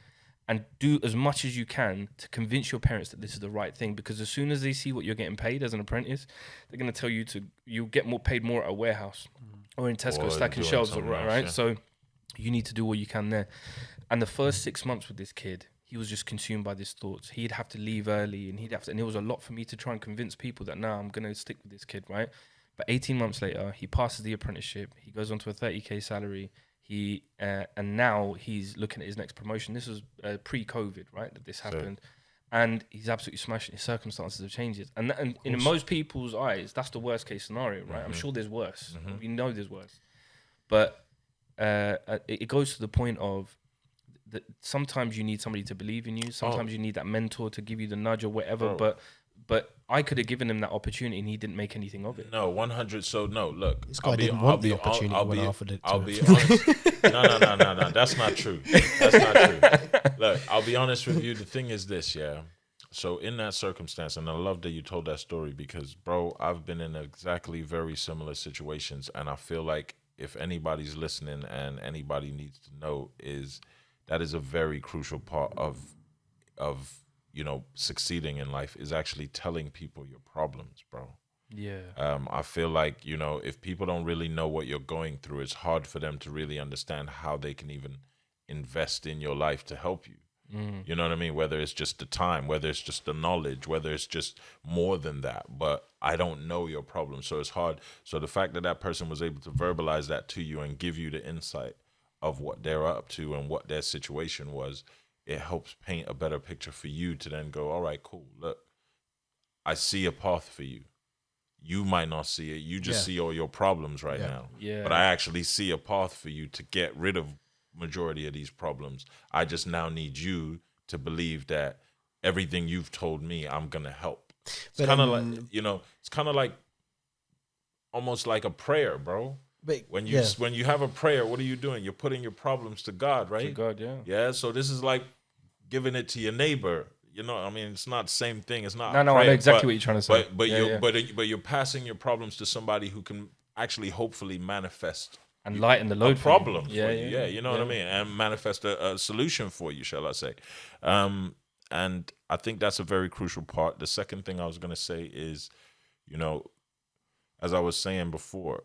and do as much as you can to convince your parents that this is the right thing. Because as soon as they see what you're getting paid as an apprentice, they're going to tell you you'll get paid more at a warehouse or in Tesco stacking shelves, right? So you need to do what you can there. And the first 6 months with this kid, he was just consumed by these thoughts. He'd have to leave early, and and it was a lot for me to try and convince people that, no, I'm going to stick with this kid, right? But 18 months later, he passes the apprenticeship. He goes on to a 30K salary. And now he's looking at his next promotion. This was pre-COVID, right, that this happened. And he's absolutely smashing. His circumstances have changed. And in most people's eyes, that's the worst case scenario, right? I'm sure there's worse. We know there's worse. But it goes to the point of that sometimes you need somebody to believe in you. Sometimes you need that mentor to give you the nudge or whatever. But I could have given him that opportunity and he didn't make anything of it. No, 100. So no, look. This guy didn't want the opportunity when I offered it to I'll him. be honest. No. That's not true. That's not true. Look, I'll be honest with you. The thing is this, yeah. So in that circumstance, and I love that you told that story because, bro, I've been in exactly very similar situations, and I feel like if anybody's listening and anybody needs to know is that is a very crucial part of succeeding in life is actually telling people your problems, bro. Yeah. I feel like, if people don't really know what you're going through, it's hard for them to really understand how they can even invest in your life to help you. You know what I mean? Whether it's just the time, whether it's just the knowledge, whether it's just more than that. But I don't know your problem, so it's hard. So the fact that that person was able to verbalize that to you and give you the insight of what they're up to and what their situation was, it helps paint a better picture for you to then go, all right, cool. Look, I see a path for you. You might not see it. You just see all your problems right now. Yeah. But I actually see a path for you to get rid of majority of these problems. I just now need you to believe that everything you've told me, I'm gonna help. It's kind of like, you know, it's kind of like almost like a prayer, bro. But When you have a prayer, what are you doing? You're putting your problems to God, right? To God, yeah. Yeah. So this is like giving it to your neighbor. You know, I mean, it's not the same thing. It's not. No, prayer, I know exactly what you're trying to say. But you're passing your problems to somebody who can actually hopefully manifest and lighten the load a problem for you. Yeah, you know what I mean, and manifest a solution for you, shall I say? And I think that's a very crucial part. The second thing I was going to say is, you know, as I was saying before,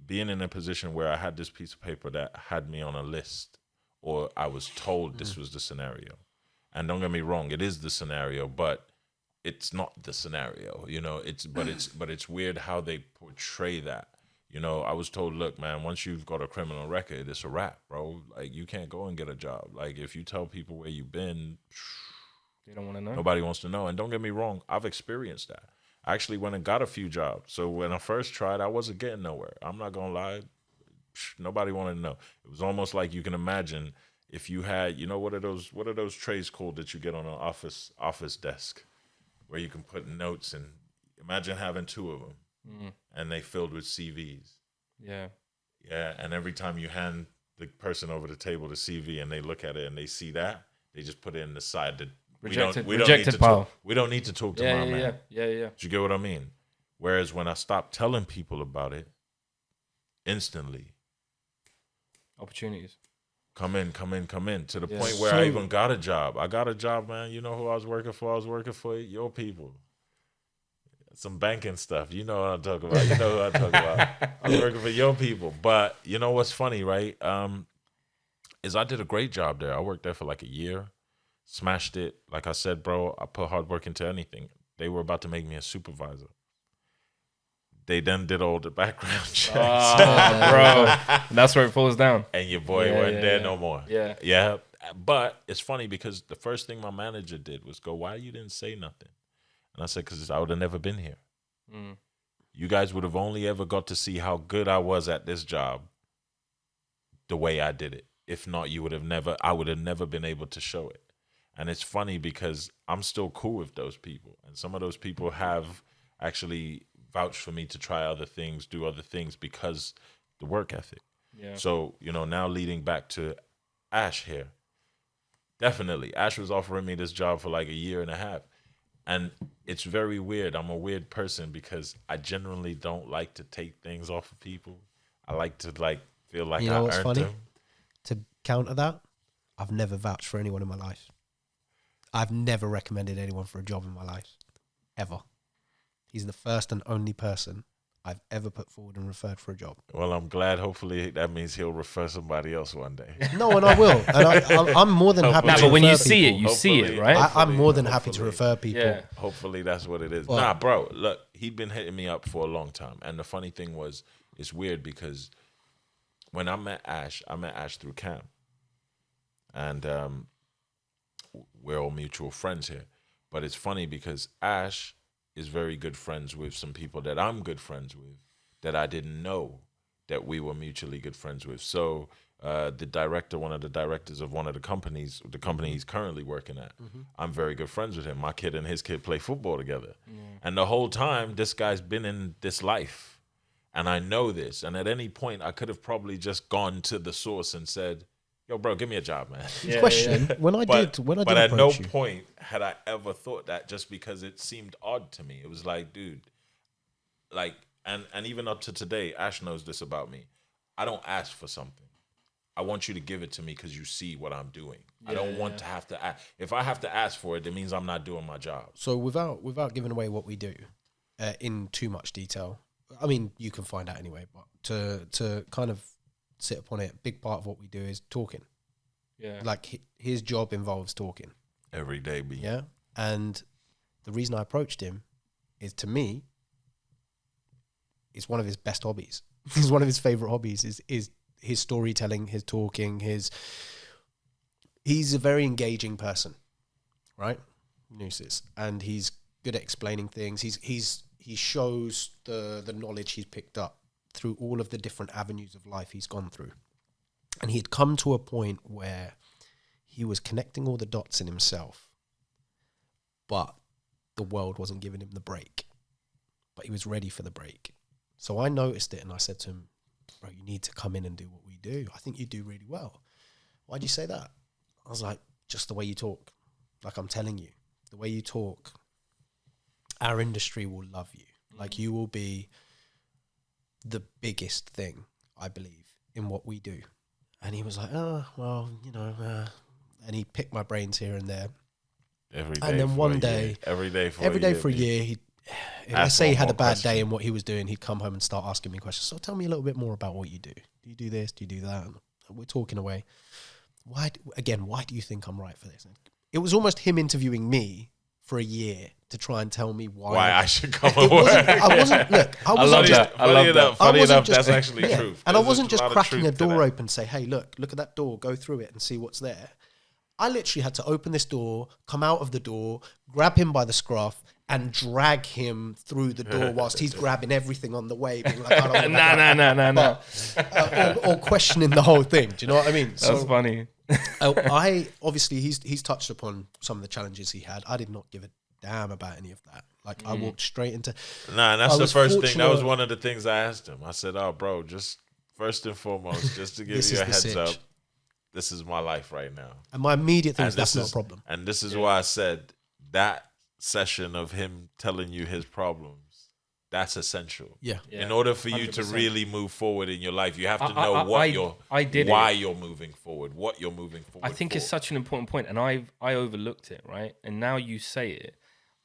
being in a position where I had this piece of paper that had me on a list, or I was told this was the scenario. And don't get me wrong, it is the scenario, but it's not the scenario. You know, but it's weird how they portray that. You know, I was told, look, man, once you've got a criminal record, it's a wrap, bro. Like, you can't go and get a job. Like, if you tell people where you've been, they don't want to know. Nobody wants to know. And don't get me wrong, I've experienced that. I actually went and got a few jobs. So when I first tried, I wasn't getting nowhere. I'm not going to lie. Nobody wanted to know. It was almost like you can imagine if you had, you know, what are those trays called that you get on an office desk where you can put notes in? Imagine having two of them. And they filled with CVs. Yeah. And every time you hand the person over the table the CV and they look at it and they see that, they just put it in the side that rejected pile. We don't need to talk to my man. Yeah. Do you get what I mean? Whereas when I stopped telling people about it, instantly, opportunities. Come in, to the point where I even got a job. I got a job, man. You know who I was working for? I was working for your people. Some banking stuff. You know what I'm talking about. You know who I'm talking about. I was working for your people. But you know what's funny, right? Is I did a great job there. I worked there for like a year. Smashed it. Like I said, bro, I put hard work into anything. They were about to make me a supervisor. They then did all the background checks. Bro. And that's where it falls down. And your boy wasn't there no more. Yeah. But it's funny because the first thing my manager did was go, why you didn't say nothing? And I said, because I would have never been here. You guys would have only ever got to see how good I was at this job the way I did it. If not, I would have never been able to show it. And it's funny because I'm still cool with those people. And some of those people have actually vouched for me to try other things, do other things because the work ethic. Yeah. So, you know, now leading back to Ash here, definitely. Ash was offering me this job for like a year and a half. And it's very weird. I'm a weird person because I generally don't like to take things off of people. I like to feel like I earned them. To counter that, I've never vouched for anyone in my life. I've never recommended anyone for a job in my life, ever. He's the first and only person I've ever put forward and referred for a job. Well, I'm glad. Hopefully, that means he'll refer somebody else one day. No, and I will. And I'm more than happy. But when you see it, you see it, right? I'm more than happy to refer people. Yeah. Hopefully, that's what it is. Well, bro, look, he'd been hitting me up for a long time, and the funny thing was, it's weird because when I met Ash through Cam, and we're all mutual friends here. But it's funny because Ash is very good friends with some people that I'm good friends with that I didn't know that we were mutually good friends with. So one of the directors of one of the company he's currently working at, I'm very good friends with him. My kid and his kid play football together. And the whole time, this guy's been in this life. And I know this. And at any point, I could have probably just gone to the source and said, yo, bro, give me a job, man. Question. When I did but at no point had I ever thought that, just because it seemed odd to me. It was like, dude, like, and even up to today, Ash knows this about me. I don't ask for something. I want you to give it to me because you see what I'm doing. I don't want to have to ask. If I have to ask for it, it means I'm not doing my job. So without giving away what we do in too much detail, I mean, you can find out anyway, but to kind of sit upon it, a big part of what we do is talking. Yeah. Like his job involves talking. Every day, B. Yeah. And the reason I approached him is, to me, it's one of his best hobbies. It's one of his favorite hobbies is his storytelling, his talking, he's a very engaging person, right? Neus is. And he's good at explaining things. He shows the knowledge he's picked up through all of the different avenues of life he's gone through. And he had come to a point where he was connecting all the dots in himself, but the world wasn't giving him the break. But he was ready for the break. So I noticed it and I said to him, bro, you need to come in and do what we do. I think you do really well. Why'd you say that? I was like, just the way you talk. Like, I'm telling you, the way you talk, our industry will love you. Like, you will be the biggest thing, I believe, in what we do. And he was like, oh, well, you know, and he picked my brains here and there. Every day. And then one day, every day for a year, let's say he had a bad day in what he was doing, he'd come home and start asking me questions. So tell me a little bit more about what you do. Do you do this? Do you do that? And we're talking away. Why do you think I'm right for this? It was almost him interviewing me for a year to try and tell me why I should come away. I love that. Funny enough, that's actually true. And I wasn't just cracking a door open, say, hey, look at that door, go through it and see what's there. I literally had to open this door, come out of the door, grab him by the scruff, and drag him through the door whilst he's grabbing everything on the way, being like, I don't know. Or questioning the whole thing. Do you know what I mean? That's funny. I obviously, he's touched upon some of the challenges he had. I did not give a damn about any of that. Like, I walked straight into... Nah, and that's the first thing. That was one of the things I asked him. I said, oh, bro, just first and foremost, just to give you a heads up, this is my life right now. And my immediate thing is that's not a problem. And this is why I said that session of him telling you his problems, that's essential. Yeah. In order for you 100%. To really move forward in your life, you have to know why you're moving forward, what you're moving forward. I think it's such an important point, and I overlooked it, right? And now you say it.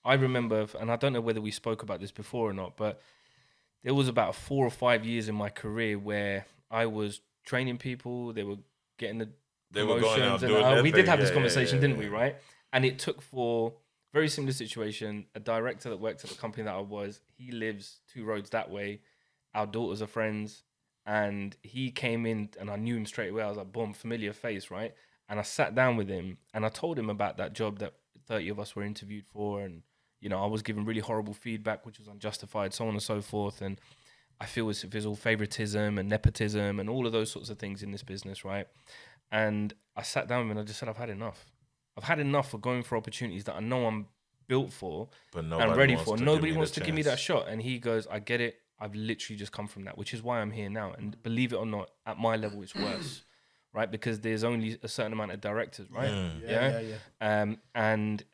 I remember, and I don't know whether we spoke about this before or not, but there was about 4 or 5 years in my career where I was training people, they were getting the promotions, and we did have this conversation, didn't we, right? And it took for very similar situation, a director that worked at the company that I was, he lives 2 roads that way, our daughters are friends, and he came in and I knew him straight away. I was like, boom, familiar face, right? And I sat down with him and I told him about that job that 30 of us were interviewed for, and you know, I was given really horrible feedback, which was unjustified, so on and so forth. And I feel as if there's all favoritism and nepotism and all of those sorts of things in this business, right? And I sat down with him and I just said, I've had enough. I've had enough of going for opportunities that I know I'm built for and ready for. Nobody wants to give me that shot. And he goes, I get it. I've literally just come from that, which is why I'm here now. And believe it or not, at my level, it's worse, right? Because there's only a certain amount of directors, right? And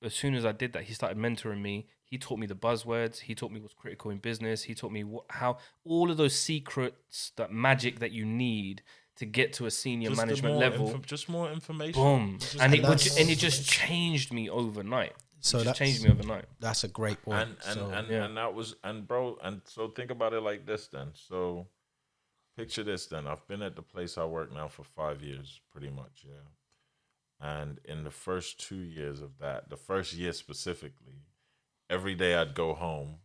as soon as I did that, he started mentoring me. He taught me the buzzwords. He taught me what's critical in business. He taught me how all of those secrets, that magic that you need to get to a senior management level. Just more information. Boom. And it just changed me overnight. So that changed me overnight. That's a great point. And that was, and bro, and so think about it like this then. So picture this then. I've been at the place I work now for 5 years, pretty much, yeah. And in the first 2 years of that, the first year specifically, every day I'd go home,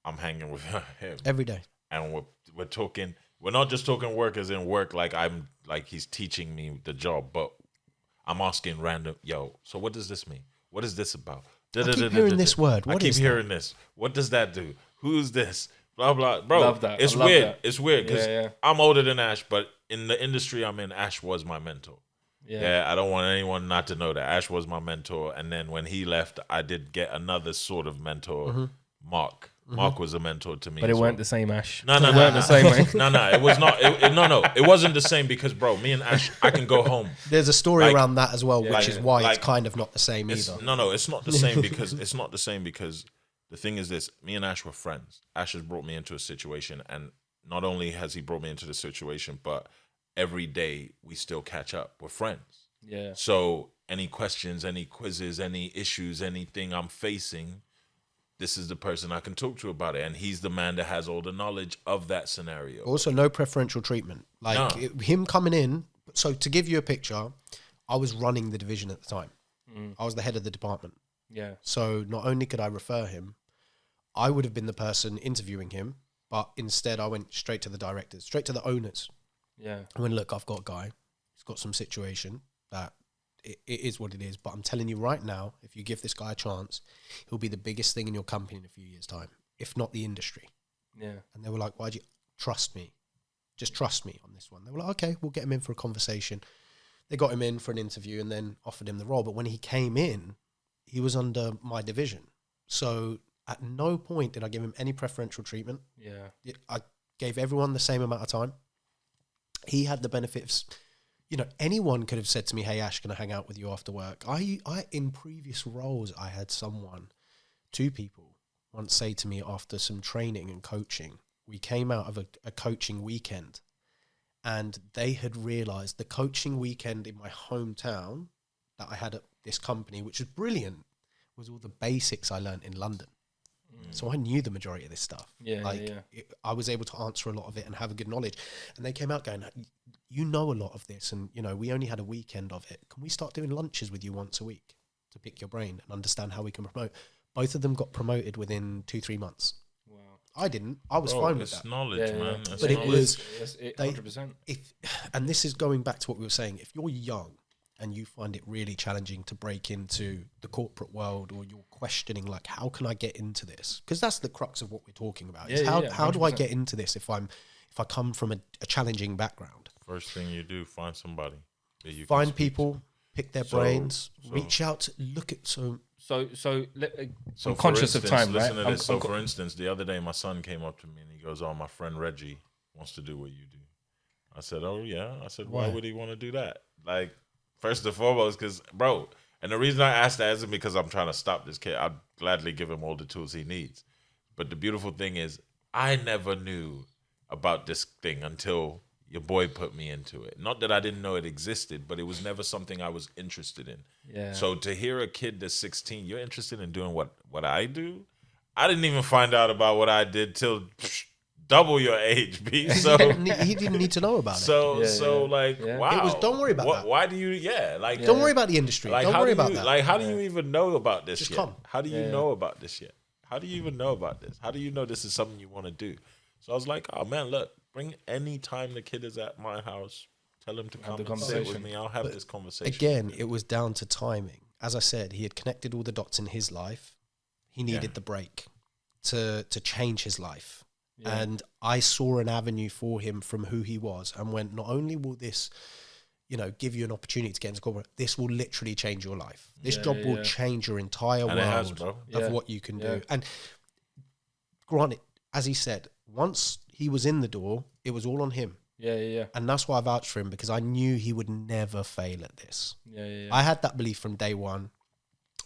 I'm hanging with him. Every day. And we're talking, we're not just talking work as in work, like he's teaching me the job, but I'm asking random, yo, so what does this mean? What is this about? I keep hearing this word. I keep hearing this. What does that do? Who's this? Blah, blah. Bro, love that. It's weird. That. It's weird because I'm older than Ash, but in the industry I'm in, Ash was my mentor. Yeah, I don't want anyone not to know that Ash was my mentor. And then when he left, I did get another sort of mentor, Mark. Mark was a mentor to me. But it weren't the same Ash. No, weren't the same, man. No, it was not. It wasn't the same because, bro, me and Ash, I can go home. There's a story around that as well, which is why it's kind of not the same either. No, it's not the same because the thing is this: me and Ash were friends. Ash has brought me into a situation, and not only has he brought me into the situation, but every day we still catch up. We're friends. Yeah. So any questions, any quizzes, any issues, anything I'm facing, this is the person I can talk to about it. And he's the man that has all the knowledge of that scenario. Also, no preferential treatment. Him coming in. So to give you a picture, I was running the division at the time. I was the head of the department. Yeah. So not only could I refer him, I would have been the person interviewing him, but instead I went straight to the directors, straight to the owners. Yeah. I went, look, I've got a guy. He's got some situation that it is what it is. But I'm telling you right now, if you give this guy a chance, he'll be the biggest thing in your company in a few years' time, if not the industry. Yeah. And they were like, why'd you trust me? just trust me on this one. They were like, okay, we'll get him in for a conversation. They got him in for an interview and then offered him the role. But when he came in, he was under my division. So at no point did I give him any preferential treatment. Yeah. I gave everyone the same amount of time. He had the benefits. You know, anyone could have said to me, hey, Ash, can I hang out with you after work? I in previous roles, I had two people once say to me after some training and coaching, we came out of a coaching weekend and they had realized the coaching weekend in my hometown that I had at this company, which was brilliant, was all the basics I learned in London. So I knew the majority of this stuff. I was able to answer a lot of it and have a good knowledge. And they came out going, you know a lot of this, and you know we only had a weekend of it. Can we start doing lunches with you once a week to pick your brain and understand how we can promote? Both of them got promoted within 2-3 months. Wow. I didn't. I was fine with that. Knowledge, man. But it was 100%. And this is going back to what we were saying. If you're young and you find it really challenging to break into the corporate world, or you're questioning like, how can I get into this? Because that's the crux of what we're talking about. How do I get into this if I come from a challenging background? First thing you do, find somebody that you find people, pick their brains, reach out, look at So I'm conscious of time, listen right? to this. For instance, the other day my son came up to me and he goes, "Oh, my friend Reggie wants to do what you do." I said, "Oh yeah." I said, "Why would he want to do that?" Like, first and foremost, because bro, and the reason I asked that isn't because I'm trying to stop this kid. I'd gladly give him all the tools he needs. But the beautiful thing is, I never knew about this thing until your boy put me into it. Not that I didn't know it existed, but it was never something I was interested in. Yeah. So to hear a kid that's 16, you're interested in doing what I do? I didn't even find out about what I did till double your age, B. So he didn't need to know about it. Wow. It was, don't worry about that. Why do you? Don't worry about the industry. Like, don't worry about that. Like, how do you even know about this Just yet? come. How do you know about this yet? How do you even know about this? How do you know this is something you want to do? So I was like, oh man, look, bring any time the kid is at my house, tell him to come and sit with me. I'll have this conversation. Again, it was down to timing. As I said, he had connected all the dots in his life. He needed the break to change his life. Yeah. And I saw an avenue for him from who he was and went, not only will this, give you an opportunity to get into corporate, this will literally change your life. This job will change your entire world of what you can do. And granted, as he said, once he was in the door, it was all on him. Yeah. And that's why I vouched for him, because I knew he would never fail at this. Yeah. I had that belief from day one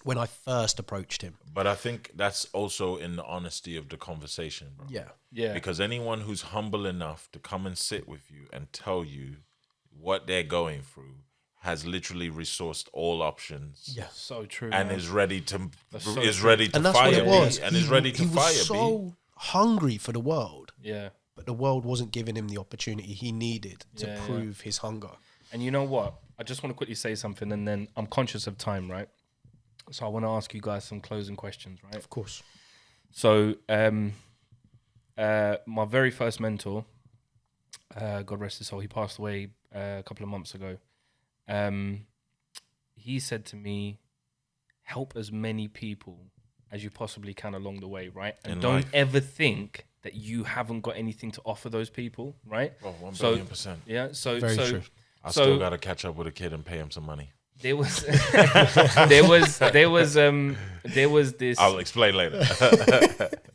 when I first approached him. But I think that's also in the honesty of the conversation, bro. Yeah. Because anyone who's humble enough to come and sit with you and tell you what they're going through has literally resourced all options. Yeah, so true. And man. is ready to and that's fire what it was. B. And is ready to fire B. He was so hungry for the world. Yeah. But the world wasn't giving him the opportunity he needed to prove his hunger. And you know what? I just want to quickly say something, and then I'm conscious of time, right? So I want to ask you guys some closing questions, right? Of course. So my very first mentor, God rest his soul, he passed away a couple of months ago. He said to me, help as many people as you possibly can along the way, right? And don't ever think that you haven't got anything to offer those people, right? Oh, 1 billion %. Yeah, so very true. I still got to catch up with a kid and pay him some money. There was this. I'll explain later.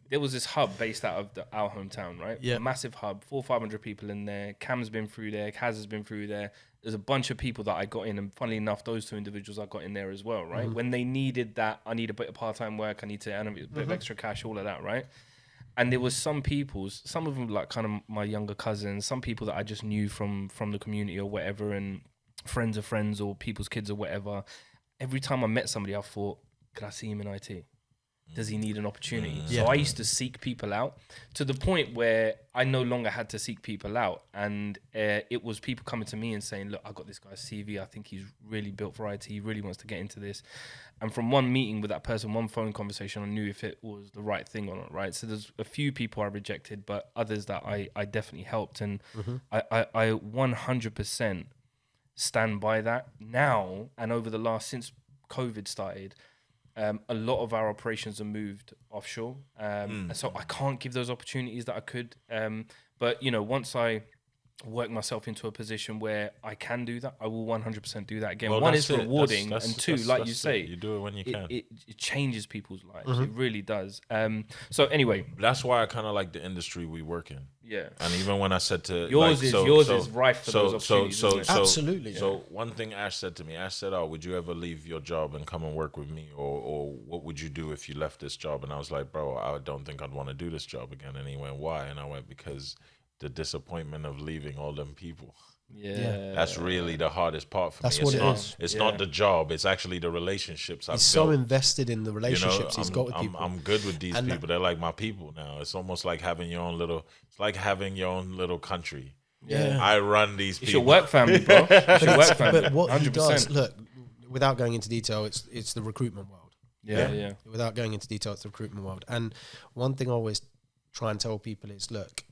There was this hub based out of our hometown, right? Yeah. A massive hub, 400-500 people in there. Cam's been through there. Kaz has been through there. There's a bunch of people that I got in, and funnily enough, those two individuals I got in there as well, right? Mm-hmm. When they needed that, I need a bit of part-time work. I need to earn a bit of extra cash, all of that, right? And there was some of them like kind of my younger cousins, some people that I just knew from the community or whatever, and friends of friends or people's kids or whatever. Every time I met somebody, I thought, could I see him in IT? Does he need an opportunity? So I used to seek people out to the point where I no longer had to seek people out. And it was people coming to me and saying, look, I got this guy's CV. I think he's really built for IT. He really wants to get into this. And from one meeting with that person, one phone conversation, I knew if it was the right thing or not, right? So there's a few people I rejected, but others that I definitely helped. And I 100% stand by that now. And over the last, since COVID started, a lot of our operations are moved offshore. And so I can't give those opportunities that I could. But, once I work myself into a position where I can do that, I will 100% do that again. Well, one, that's it's it. rewarding, That's- and two, like you say, you do it when you can. it changes people's lives. Mm-hmm. It really does. So anyway, That's why I kind of like the industry we work in. yeah. And even when I said to Yours is rife for those opportunities, isn't it? Absolutely. So one thing Ash said to me, Ash said, "Oh, would you ever leave your job and come and work with me, or what would you do if you left this job?" And I was like, "Bro, I don't think I'd want to do this job again." And he went, "Why?" And I went, "Because the disappointment of leaving all them people." Yeah. That's really the hardest part for That's me. what It's it not, is. It's Yeah. not the job. It's actually the relationships I've He's built. so invested in the relationships he's got with I'm, people. I'm good with these And people. They're like my people now. It's almost like having your own little. It's like having your own little country. Yeah. I run these It's people. your work family, bro. It's your work family. But what he 100%. does, look, without going into detail, it's the recruitment world. Yeah. Without going into detail, it's the recruitment world. And one thing I always try and tell people is, look,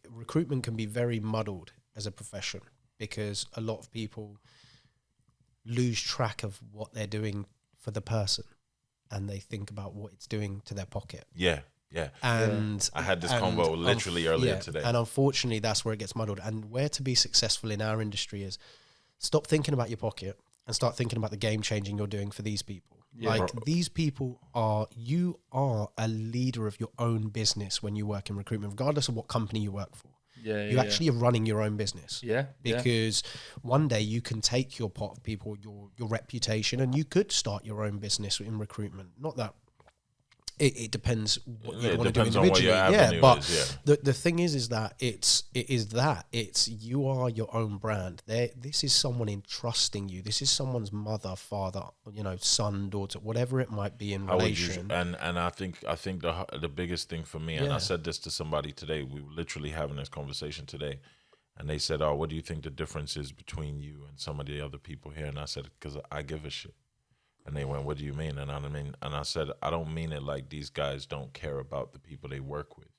recruitment can be very muddled as a profession because a lot of people lose track of what they're doing for the person and they think about what it's doing to their pocket. Yeah, yeah. And I had this convo literally earlier today. And unfortunately, that's where it gets muddled. And where to be successful in our industry is stop thinking about your pocket and start thinking about the game changing you're doing for these people. Yeah. Like these people you are a leader of your own business when you work in recruitment, regardless of what company you work for. You actually are running your own business. Yeah. Because one day you can take your pot of people, your reputation, and you could start your own business in recruitment. Not that it depends what you want to do depends on what individually. your avenue but is, yeah. the thing is that it's you are your own brand. This is someone entrusting you. This is someone's mother, father, son, daughter, whatever it might be in relation. And I think the biggest thing for me, and I said this to somebody today. We were literally having this conversation today, and they said, "Oh, what do you think the difference is between you and some of the other people here?" And I said, "Because I give a shit." And they went, "What do you mean?" And I said, "I don't mean it like these guys don't care about the people they work with,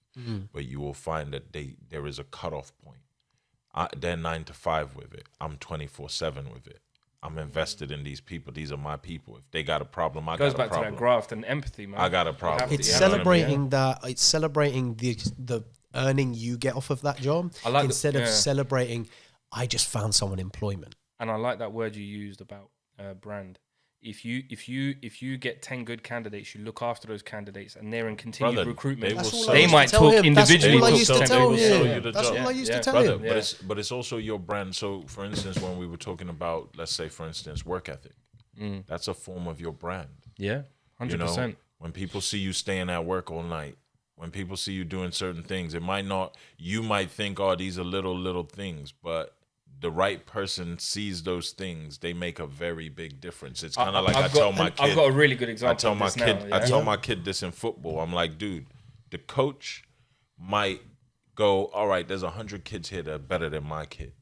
but you will find that there is a cutoff point. They're 9 to 5 with it. I'm 24/7 with it. I'm invested in these people. These are my people. If they got a problem, I got a problem. Goes back to that graft and empathy, man. I got a problem. It's You know what I mean? celebrating that. It's celebrating the earning you get off of that job I like instead the- of yeah. celebrating. I just found someone employment. And I like that word you used about brand. If you get 10 good candidates, you look after those candidates, and they're in continued Brother, recruitment. they will That's all sell I They used might to tell talk him. individually. That's all I talk used to to tell them. They will sell him. you the That's job. all I used Yeah. to tell Brother, him. but it's also your brand. So, for instance, when we were talking about, let's say, for instance, work ethic, that's a form of your brand. Yeah, 100%. You know, when people see you staying at work all night, when people see you doing certain things, you might think, oh, these are little things, but the right person sees those things, they make a very big difference. It's kind of like I've tell my kid. I've got a really good I example. tell of my this kid. now, I yeah? tell my kid this in football. I'm like, dude, the coach might go, all right, there's 100 kids here that are better than my kid,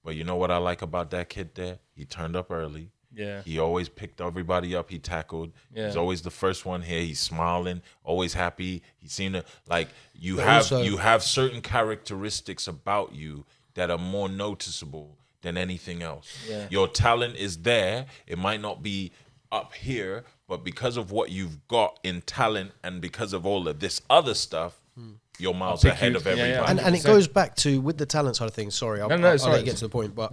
but you know what I like about that kid there? He turned up early. Yeah. He always picked everybody up. He tackled. Yeah. He's always the first one here. He's smiling, always happy. He seemed to like you But have also- you have certain characteristics about you that are more noticeable than anything else. Yeah. Your talent is there. It might not be up here, but because of what you've got in talent and because of all of this other stuff, you're miles pick ahead you. of Yeah, yeah. everybody. And it 100%. goes back to with the talent side of things. Sorry, I'll it's let right. you get to the point. But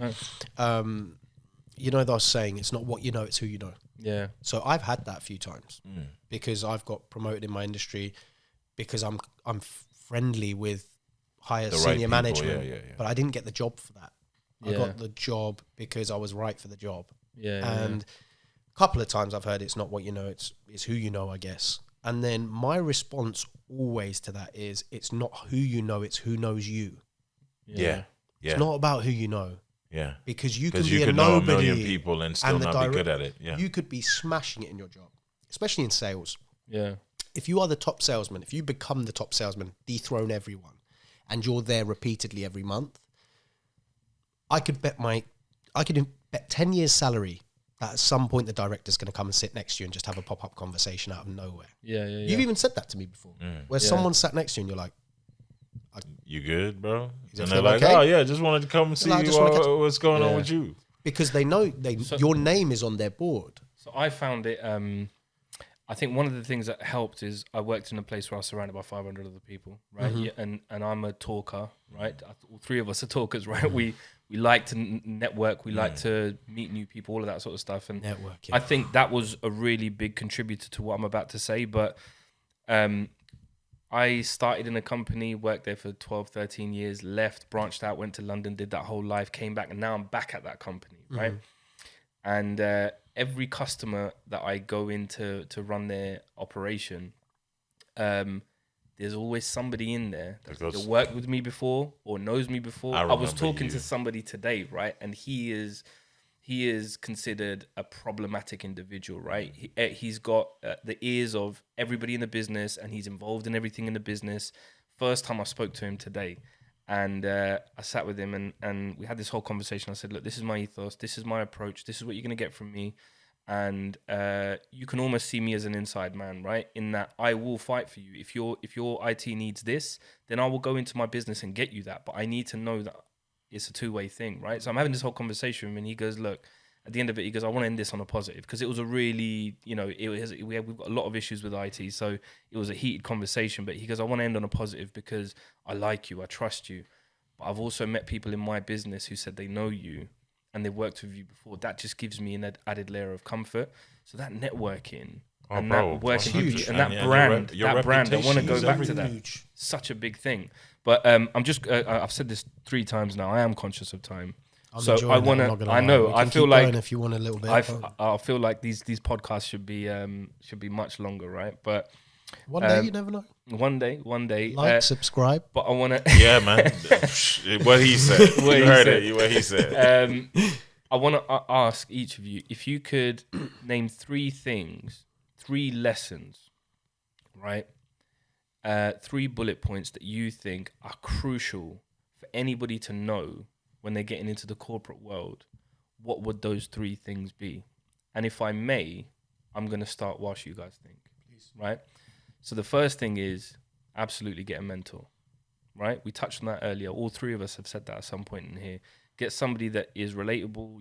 they're saying it's not what you know, it's who you know. Yeah. So I've had that a few times because I've got promoted in my industry because I'm friendly with higher The right senior people, management, yeah. but I didn't get the job for that. I Yeah. got the job because I was right for the job. Yeah. And a couple of times I've heard it's not what you know, it's who you know, I guess. And then my response always to that is it's not who you know, it's who knows you. Yeah. It's not about who you know. Yeah. Because you can Because be you a could know a nobody million people and still the not be good at it. Yeah. You could be smashing it in your job, especially in sales. Yeah. If you are the top salesman, if you become the top salesman, dethrone everyone, and you're there repeatedly every month, I could bet 10 years salary that at some point the director's going to come and sit next to you and just have a pop-up conversation out of nowhere. Yeah. You've even said that to me before, where someone sat next to you and you're like, You good, bro? Is And everything they're like, okay? oh yeah, just wanted to come and see I just wanna catch- what's going on Yeah. with you. because they know your name is on their board. So I found it I think one of the things that helped is I worked in a place where I was surrounded by 500 other people, right? Yeah, and I'm a talker, right? All three of us are talkers, right? We like to network, we like to meet new people, all of that sort of stuff. And Networking. I think that was a really big contributor to what I'm about to say. But I started in a company, worked there for 12, 13 years, left, branched out, went to London, did that whole life, came back, and now I'm back at that company, right? And every customer that I go in to run their operation, there's always somebody in there that's either worked with me before or knows me before. I was talking to somebody today, right? And he is considered a problematic individual, right? He's got the ears of everybody in the business, and he's involved in everything in the business. First time I spoke to him today, and I sat with him and we had this whole conversation. I said, look, this is my ethos. This is my approach. This is what you're going to get from me. And you can almost see me as an inside man, right? In that I will fight for you. If your IT needs this, then I will go into my business and get you that. But I need to know that it's a two-way thing, right? So I'm having this whole conversation with him, and he goes, look, at the end of it, he goes, I want to end this on a positive, because it was a really, we've got a lot of issues with IT, so it was a heated conversation. But he goes, I want to end on a positive because I like you, I trust you. But I've also met people in my business who said they know you and they've worked with you before. That just gives me an added layer of comfort. So that networking and that working with you and that brand, I want to go back to that. Such a big thing. But I've said this 3 times now. I am conscious of time. So I want to. I know. I feel like if you want a little bit, I feel like these podcasts should be much longer, right? But one day you never know. One day, like, subscribe. But I want to. Yeah, man. What he said. You heard it. What he said. I want to ask each of you if you could name 3 things, 3 lessons, right? 3 bullet points that you think are crucial for anybody to know when they're getting into the corporate world. What would those 3 things be? And if I may, I'm going to start whilst you guys think. Please. Right? So the first thing is absolutely get a mentor, right? We touched on that earlier. All 3 of us have said that at some point in here. Get somebody that is relatable,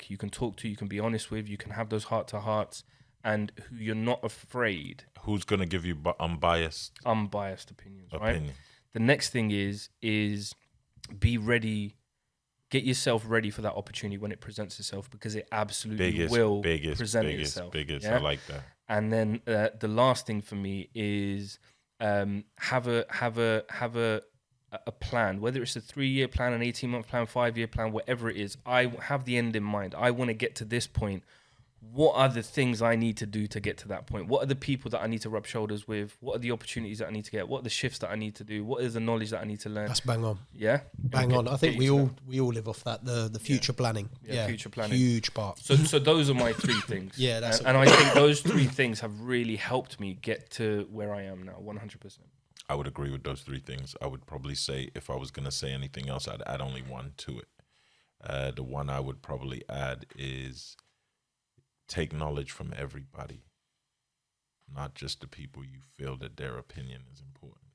you can talk to, you can be honest with, you can have those heart-to-hearts, and who you're not afraid. Who's going to give you unbiased opinions, right? The next thing is be ready. Get yourself ready for that opportunity when it presents itself, because it absolutely will present itself. I like that. And then the last thing for me is have a plan, whether it's a 3-year plan, an 18-month plan, 5-year plan, whatever it is. I have the end in mind. I want to get to this point. What are the things I need to do to get to that point? What are the people that I need to rub shoulders with? What are the opportunities that I need to get? What are the shifts that I need to do? What is the knowledge that I need to learn? That's bang on. Yeah? Bang on. I think we all live off that, the future planning. Yeah, future planning. Huge part. So those are my 3 things. Yeah, that's and I think those 3 things have really helped me get to where I am now, 100%. I would agree with those 3 things. I would probably say, if I was going to say anything else, I'd add only one to it. The one I would probably add is take knowledge from everybody, not just the people you feel that their opinion is important.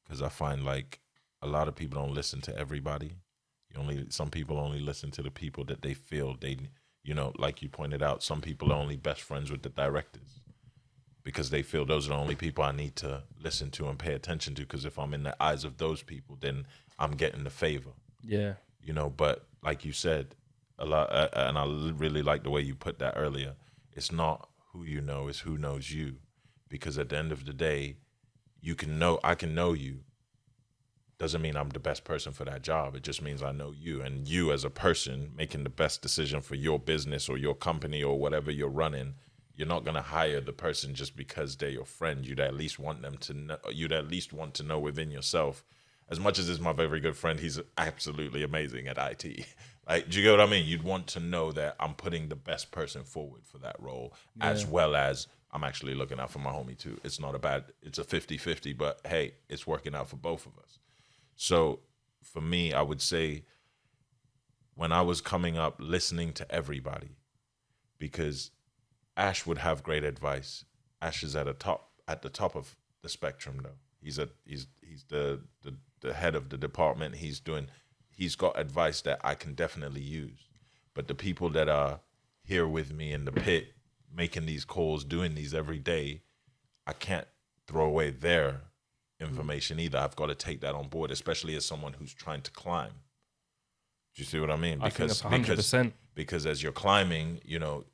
Because I find like a lot of people don't listen to everybody. Some people only listen to the people that they feel they, like you pointed out, some people are only best friends with the directors because they feel those are the only people I need to listen to and pay attention to. Because if I'm in the eyes of those people, then I'm getting the favor. Yeah. But like you said, a lot, and I really like the way you put that earlier. It's not who you know, it's who knows you. Because at the end of the day, I can know you. Doesn't mean I'm the best person for that job. It just means I know you, and you as a person making the best decision for your business or your company or whatever you're running. You're not going to hire the person just because they're your friend. You'd at least want them to know. You'd at least want to know within yourself. As much as he's my very good friend, he's absolutely amazing at IT. Like, do you get what I mean? You'd want to know that I'm putting the best person forward for that role, as well as I'm actually looking out for my homie too. It's not it's a 50-50, but hey, it's working out for both of us. So for me, I would say when I was coming up, listening to everybody, because Ash would have great advice. Ash is at the top of the spectrum though. He's the head of the department. He's got advice that I can definitely use. But the people that are here with me in the pit, making these calls, doing these every day, I can't throw away their information either. I've got to take that on board, especially as someone who's trying to climb. Do you see what I mean? I think that's 100%. Because as you're climbing, you know,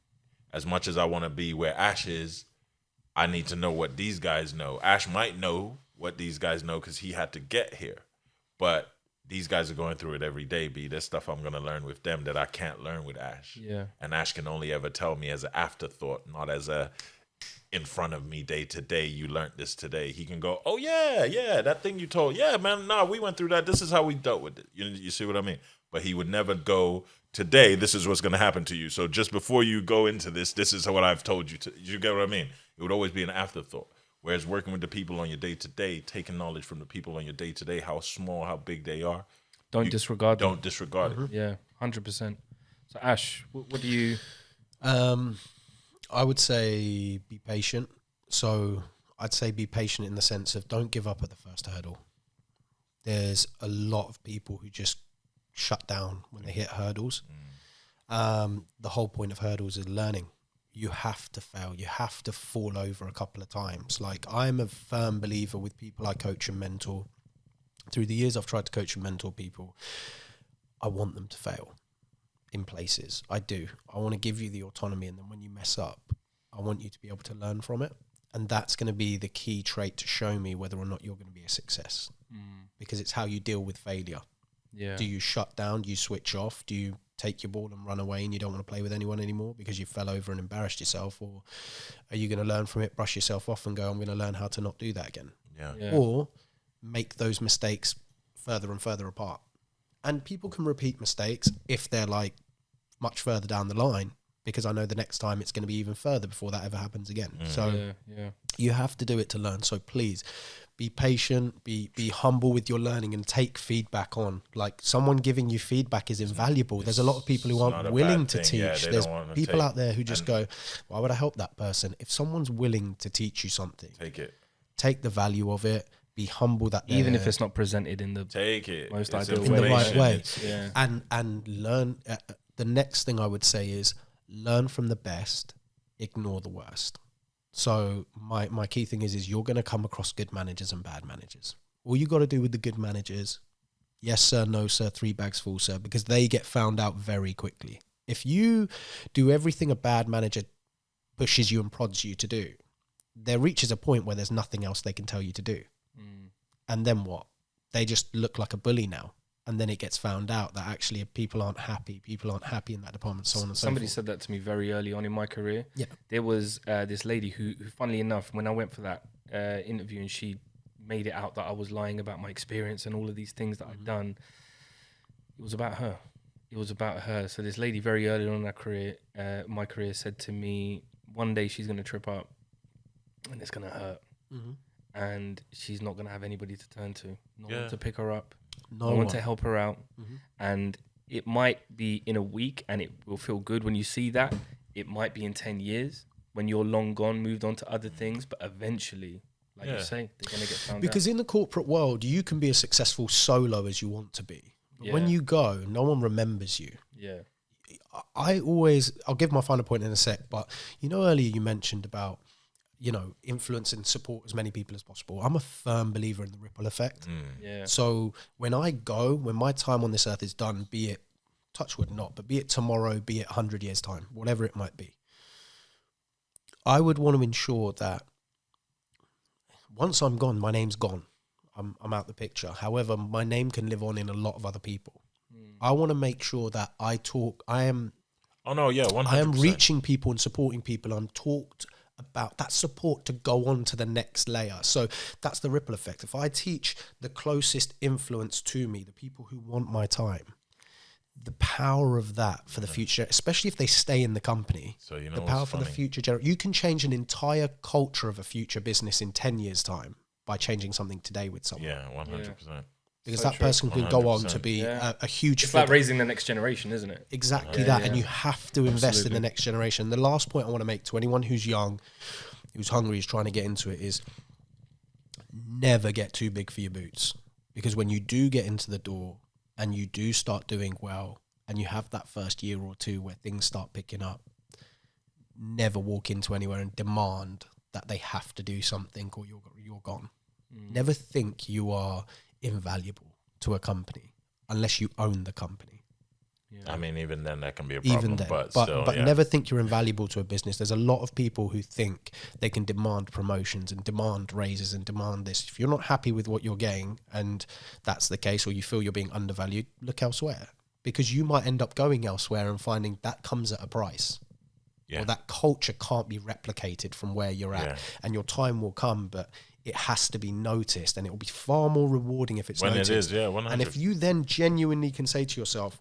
as much as I want to be where Ash is, I need to know what these guys know. Ash might know what these guys know because he had to get here. But these guys are going through it every day, B. There's stuff I'm going to learn with them that I can't learn with Ash. Yeah. And Ash can only ever tell me as an afterthought, not as a in front of me day to day. You learned this today. He can go, oh, yeah, that thing you told. Yeah, man, nah, we went through that. This is how we dealt with it. You see what I mean? But he would never go, today, this is what's going to happen to you. So just before you go into this is what I've told you. You get what I mean? It would always be an afterthought. Whereas working with the people on your day-to-day, taking knowledge from the people on your day-to-day, how small, how big they are. Don't disregard them. Don't disregard it. Yeah, 100%. So, Ash, what do you... I would say be patient. So I'd say be patient in the sense of don't give up at the first hurdle. There's a lot of people who just shut down when they hit hurdles. The whole point of hurdles is learning. You have to fail. You have to fall over a couple of times. Like, I'm a firm believer with people I coach and mentor. Through the years I've tried to coach and mentor people, I want them to fail in places. I do. I want to give you the autonomy, and then when you mess up, I want you to be able to learn from it. And that's going to be the key trait to show me whether or not you're going to be a success. Because it's how you deal with failure. Yeah. Do you shut down? Do you switch off? Do you take your ball and run away and you don't want to play with anyone anymore because you fell over and embarrassed yourself? Or are you going to learn from it, brush yourself off and go, I'm going to learn how to not do that again? Yeah. Or make those mistakes further and further apart. And people can repeat mistakes if they're like much further down the line, because I know the next time it's going to be even further before that ever happens again. So you have to do it to learn. So please be patient, be humble with your learning, and take feedback on. Like, someone giving you feedback is invaluable. There's a lot of people who aren't willing to teach. Yeah, There's people out there who just go, why would I help that person? If someone's willing to teach you something, take the value of it. Be humble that even if it's not presented in the most ideal in the right way, yeah. and learn. The next thing I would say is learn from the best, ignore the worst. So my key thing is you're going to come across good managers and bad managers. All you got to do with the good managers, yes sir, no sir, 3 bags full sir, because they get found out very quickly. If you do everything a bad manager pushes you and prods you to do, there reaches a point where there's nothing else they can tell you to do. And then what? They just look like a bully now. And then it gets found out that actually people aren't happy in that department, so on and so forth. Somebody said that to me very early on in my career. Yeah. There was this lady who, funnily enough, when I went for that interview and she made it out that I was lying about my experience and all of these things that I'd done, it was about her. It was about her. So this lady very early on in my career said to me, one day she's going to trip up and it's going to hurt. And she's not going to have anybody to turn to. No one to pick her up. No one to help her out. And it might be in a week and it will feel good when you see that. It might be in 10 years when you're long gone, moved on to other things. But eventually, like you say, they're going to get found out. Because in the corporate world, you can be as successful solo as you want to be. But when you go, no one remembers you. Yeah. I'll give my final point in a sec, but earlier you mentioned about, influence and support as many people as possible. I'm a firm believer in the ripple effect. So when my time on this earth is done, be it, touch wood not, but be it tomorrow, be it 100 years time, whatever it might be, I would want to ensure that once I'm gone, my name's gone. I'm out the picture. However, my name can live on in a lot of other people. I want to make sure that I am 100%. I am reaching people and supporting people. I'm talked about that support to go on to the next layer. So that's the ripple effect. If I teach the closest influence to me, the people who want my time, the power of that for the future, especially if they stay in the company, the power for the future, you can change an entire culture of a future business in 10 years time by changing something today with someone. Yeah, 100%. Because that person can go on to be a huge It's like raising the next generation, isn't it? Exactly that. And you have to invest in the next generation. The last point I want to make to anyone who's young, who's hungry, who's trying to get into it is never get too big for your boots. Because when you do get into the door and you do start doing well and you have that first year or two where things start picking up, never walk into anywhere and demand that they have to do something or you're gone. Never think you are invaluable to a company unless you own the company. I mean, even then that can be a problem. Even then, but still, never think you're invaluable to a business. There's a lot of people who think they can demand promotions and demand raises and demand this. If you're not happy with what you're getting, and that's the case, or you feel you're being undervalued, look elsewhere, because you might end up going elsewhere and finding that comes at a price. Or that culture can't be replicated from where you're at, and your time will come, but it has to be noticed, and it will be far more rewarding if it's noticed. When it is, 100%. And if you then genuinely can say to yourself,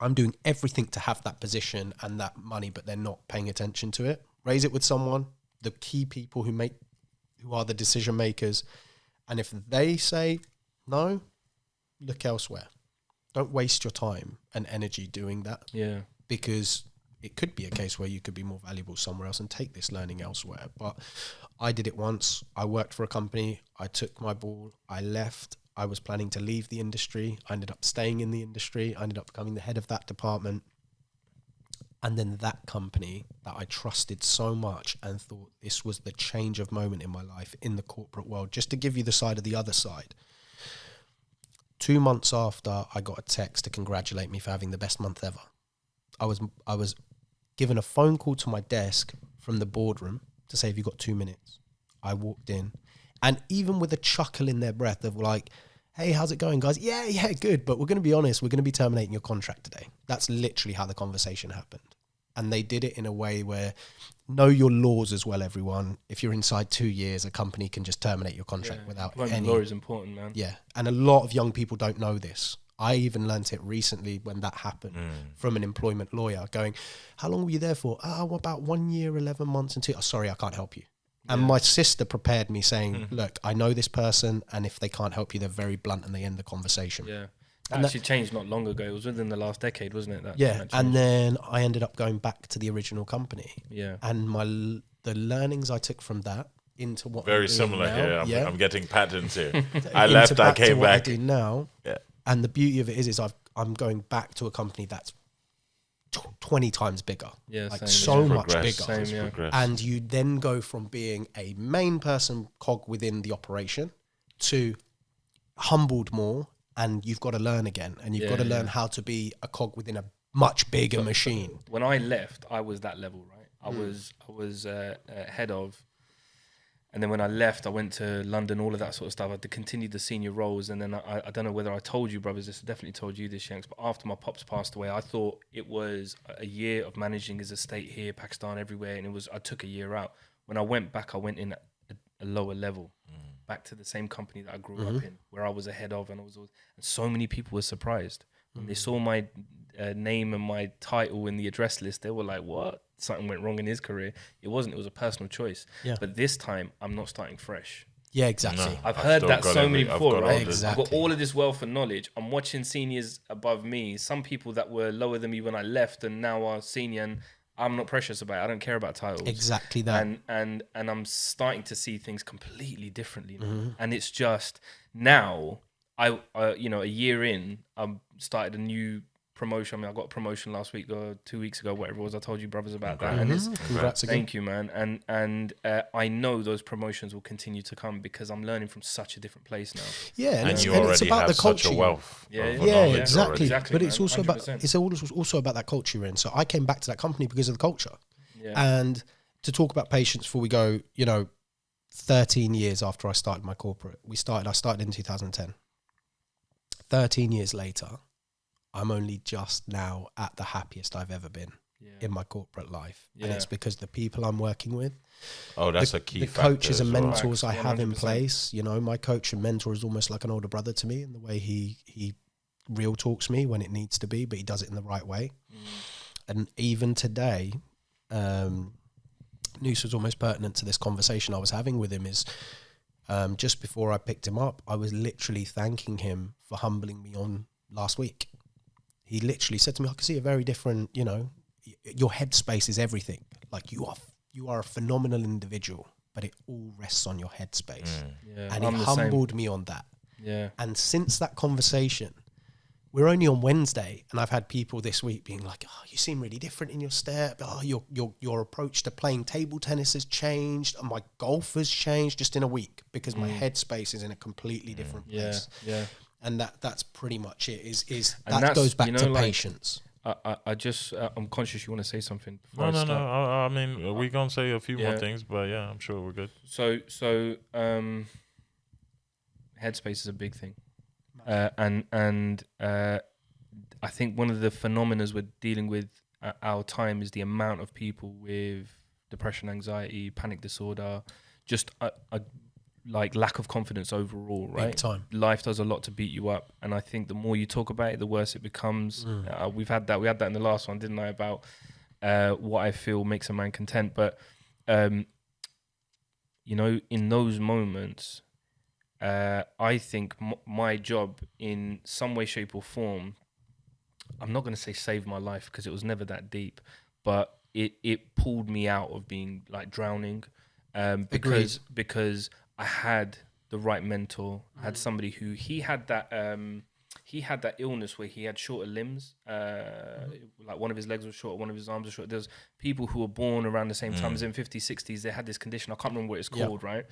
I'm doing everything to have that position and that money, but they're not paying attention to it, raise it with someone, the key people who are the decision makers. And if they say no, look elsewhere. Don't waste your time and energy doing that. Yeah. Because it could be a case where you could be more valuable somewhere else and take this learning elsewhere. But I did it once. I worked for a company. I took my ball. I left. I was planning to leave the industry. I ended up staying in the industry. I ended up becoming the head of that department. And then that company that I trusted so much and thought this was the change of moment in my life in the corporate world, just to give you the side of the other side. 2 months after, I got a text to congratulate me for having the best month ever. I was given a phone call to my desk from the boardroom to say, have you got 2 minutes? I walked in, and even with a chuckle in their breath of like, hey, how's it going, guys? Yeah, good. But we're going to be honest, we're going to be terminating your contract today. That's literally how the conversation happened. And they did it in a way where, know your laws as well, everyone. If you're inside 2 years, a company can just terminate your contract without any... Law is important, man. Yeah. And a lot of young people don't know this. I even learnt it recently when that happened from an employment lawyer going, how long were you there for? About 1 year, 11 months and 2. Oh, sorry, I can't help you. And my sister prepared me saying, look, I know this person, and if they can't help you, they're very blunt and they end the conversation. Yeah. That actually changed not long ago. It was within the last decade, wasn't it? That and then I ended up going back to the original company. Yeah. And the learnings I took from that into what very I'm doing similar now, here. I'm getting patterns here. I left, I came what back. I do now. Yeah. And the beauty of it is I'm going back to a company that's 20 times bigger. Yeah, like same. so much bigger. Same, yeah. And you then go from being a main person cog within the operation to humbled more, and you've got to learn again, and you've got to learn how to be a cog within a much bigger machine. When I left, I was that level, right? I was head of. And then when I left, I went to London, all of that sort of stuff. I had to continue the senior roles. And then I don't know whether I told you, brothers, this I definitely told you this, Shanks, but after my pops passed away, I thought it was a year of managing his estate here, Pakistan, everywhere. And I took a year out. When I went back, I went in at a lower level, back to the same company that I grew up in, where I was a head of. And so many people were surprised. When they saw my name and my title in the address list, they were like, what? Something went wrong in his career. It wasn't. It was a personal choice. Yeah. But this time, I'm not starting fresh. Yeah, exactly. No, I've heard that so many before, right? Exactly. I've got all of this wealth and knowledge. I'm watching seniors above me, some people that were lower than me when I left and now are senior, and I'm not precious about it. I don't care about titles. Exactly that. And I'm starting to see things completely differently now. And it's just now, I a year in, I started a new promotion. I mean, I got a promotion last week or 2 weeks ago, whatever it was. I told you brothers about that. And Congrats again. Thank you, man. And I know those promotions will continue to come because I'm learning from such a different place now. Yeah, and you already about have the culture. Such a wealth. Yeah, exactly. But man, it's also 100%. also about that culture you're in. So I came back to that company because of the culture. Yeah. And to talk about patience before we go, 13 years after I started my corporate, I started in 2010. 13 years later, I'm only just now at the happiest I've ever been in my corporate life. Yeah. And it's because the people I'm working with. Oh, that's a key the factor. The coaches and mentors I have 100%. in place. My coach and mentor is almost like an older brother to me in the way he real talks me when it needs to be, but he does it in the right way. And even today, Neus was almost pertinent to this conversation I was having with him is just before I picked him up, I was literally thanking him for humbling me on last week. He literally said to me, I can see a very different, your headspace is everything. Like you are a phenomenal individual, but it all rests on your headspace. And he humbled me on that. Yeah. And since that conversation, we're only on Wednesday, and I've had people this week being like, "Oh, you seem really different in your step. Oh, your approach to playing table tennis has changed, and my golf has changed just in a week because my headspace is in a completely different place." Yeah. And that's pretty much it. And That goes back to like, patience. I just I'm conscious you want to say something. No. I mean, we're gonna say a few more Yeah. things, but yeah, I'm sure we're good. So headspace is a big thing, and I think one of the phenomena we're dealing with at our time is the amount of people with depression, anxiety, panic disorder, just a like lack of confidence overall, right? Big time. Life does a lot to beat you up, and I think the more you talk about it, the worse it becomes. We had that in the last one, didn't I? About what I feel makes a man content, but you know, in those moments, I think my job in some way, shape, or form, I'm not going to say save my life because it was never that deep, but it pulled me out of being like drowning, because I had the right mentor. I had somebody who he had that illness where he had shorter limbs, like one of his legs was short, one of his arms was short. There's people who were born around the same time as in 50s, 60s. They had this condition. I can't remember what it's called, right?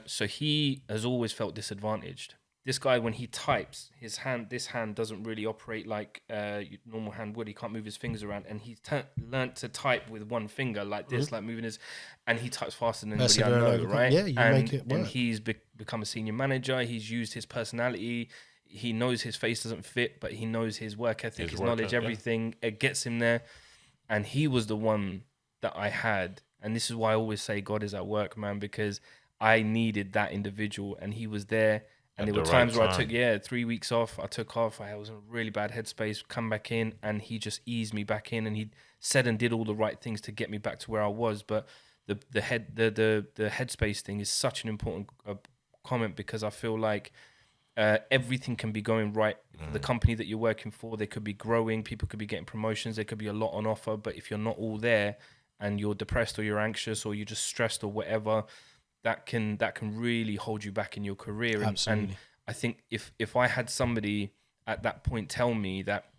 So he has always felt disadvantaged. This guy, when he types, this hand doesn't really operate like normal hand would. He can't move his fingers around, and he's learned to type with one finger like this, like moving his, and he types faster than anybody I know, right? Yeah, you make it work. And he's become a senior manager. He's used his personality. He knows his face doesn't fit, but he knows his work ethic, his knowledge, everything. It gets him there. And he was the one that I had. And this is why I always say God is at work, man, because I needed that individual, and he was there. And there were times where I took 3 weeks off. I took off. I was in a really bad headspace. Come back in, and he just eased me back in. And he said and did all the right things to get me back to where I was. But the headspace thing is such an important comment, because I feel like everything can be going right for the company that you're working for. They could be growing. People could be getting promotions. There could be a lot on offer. But if you're not all there, and you're depressed, or you're anxious, or you're just stressed, or whatever, that can really hold you back in your career. And I think if I had somebody at that point tell me that,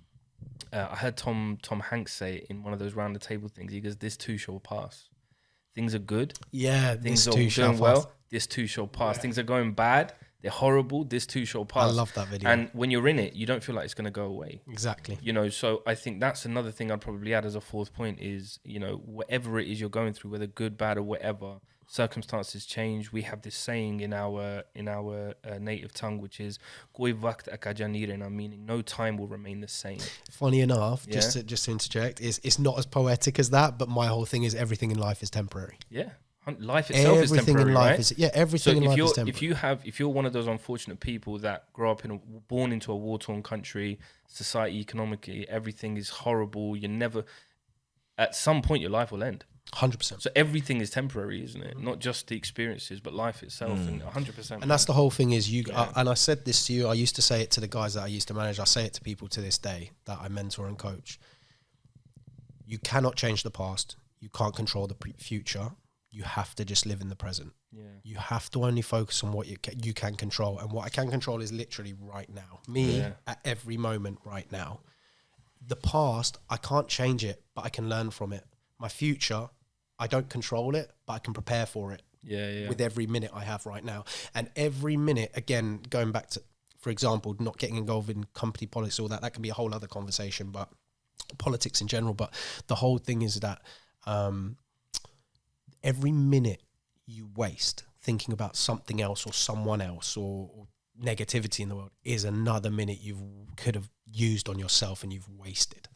I heard Tom Hanks say it in one of those round the table things. He goes, "This too shall pass." Things are good. Yeah, things are going well. This too shall pass. Things are going bad. They're horrible. This too shall pass. I love that video. And when you're in it, you don't feel like it's going to go away. Exactly. You know, so I think that's another thing I'd probably add as a fourth point is, you know, whatever it is you're going through, whether good, bad, or whatever, circumstances change. We have this saying in our native tongue, which is "Koi waqt akaja rehna," meaning no time will remain the same. Funny enough, just to interject, it's not as poetic as that, but my whole thing is everything in life is temporary. Yeah. Life itself is temporary, right? Everything in life is temporary. If you're one of those unfortunate people that grow up born into a war-torn country, society, economically, everything is horrible. You never, at some point, your life will end. 100%. So everything is temporary, isn't it? Not just the experiences, but life itself, and 100%. And that's the whole thing is and I said this to you. I used to say it to the guys that I used to manage. I say it to people to this day that I mentor and coach. You cannot change the past. You can't control the future. You have to just live in the present. Yeah. You have to only focus on what you can control. And what I can control is literally right now. Me at every moment right now. The past, I can't change it, but I can learn from it. My future, I don't control it, but I can prepare for it. With every minute I have right now. And every minute, again, going back to, for example, not getting involved in company politics, all that can be a whole other conversation, but politics in general. But the whole thing is that every minute you waste thinking about something else or someone else or negativity in the world is another minute you could have used on yourself and you've wasted.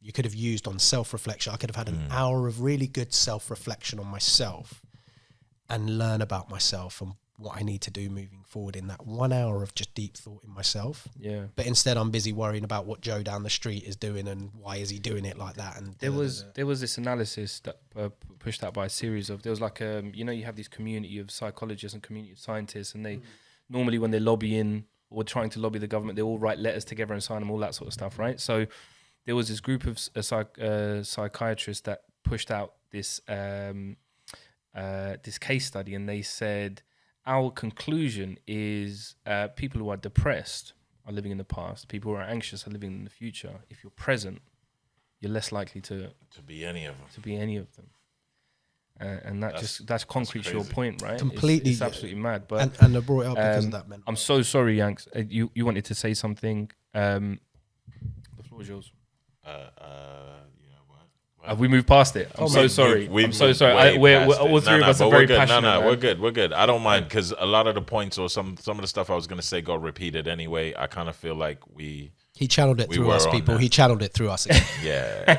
You could have used on self-reflection. I could have had an hour of really good self-reflection on myself and learn about myself and what I need to do moving forward in that 1 hour of just deep thought in myself. Yeah. But instead I'm busy worrying about what Joe down the street is doing and why is he doing it like that. And there was this analysis that pushed out by a series of, there was like you have this community of psychologists and community of scientists, and they normally when they're lobbying or trying to lobby the government, they all write letters together and sign them, all that sort of stuff, right? So there was this group of psychiatrists that pushed out this this case study, and they said, our conclusion is people who are depressed are living in the past. People who are anxious are living in the future. If you're present, you're less likely to be any of them. And that's concrete to your crazy. point, right? Completely, it's yeah. absolutely mad. But And I brought it up because of that, man. I'm so sorry, Yanks. You wanted to say something. The floor is yours. What? Have we moved past it? I'm so sorry. I'm so sorry. We're all three of us are very passionate. No, man. we're good. I don't mind because a lot of the points or some of the stuff I was gonna say got repeated anyway. I kind of feel like he channeled it through were us, on people. that. He channeled it through us again. Yeah,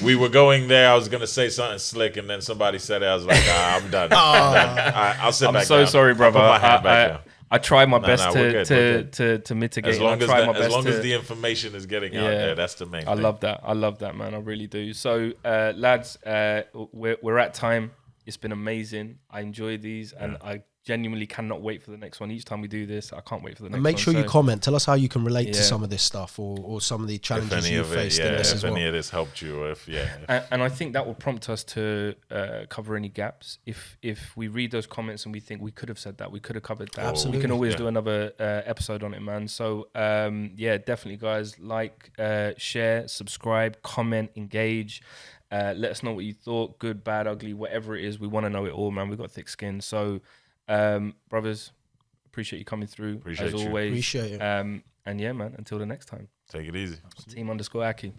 we were going there. I was gonna say something slick, and then somebody said it. I was like, I'm done. I'll sit back. I'm so down. sorry, brother. I'll put my hand back down. I try my best we're good. to mitigate. As long as as the information is getting out there, that's the main thing. I love that, man. I really do. So, lads, we're at time. It's been amazing. I enjoy these, and I genuinely cannot wait for the next one. Each time we do this, I can't wait for the next one. And make sure you comment. Tell us how you can relate to some of this stuff or some of the challenges you faced in this as well. If any of this helped you, or and I think that will prompt us to cover any gaps. If we read those comments and we think we could have said that, we could have covered that. Absolutely. We can always do another episode on it, man. So definitely, guys, like, share, subscribe, comment, engage. Let us know what you thought, good, bad, ugly, whatever it is. We want to know it all, man. We've got thick skin. So, brothers, appreciate you coming through as always. Appreciate it. And yeah, man, until the next time. Take it easy. Team _Akhi.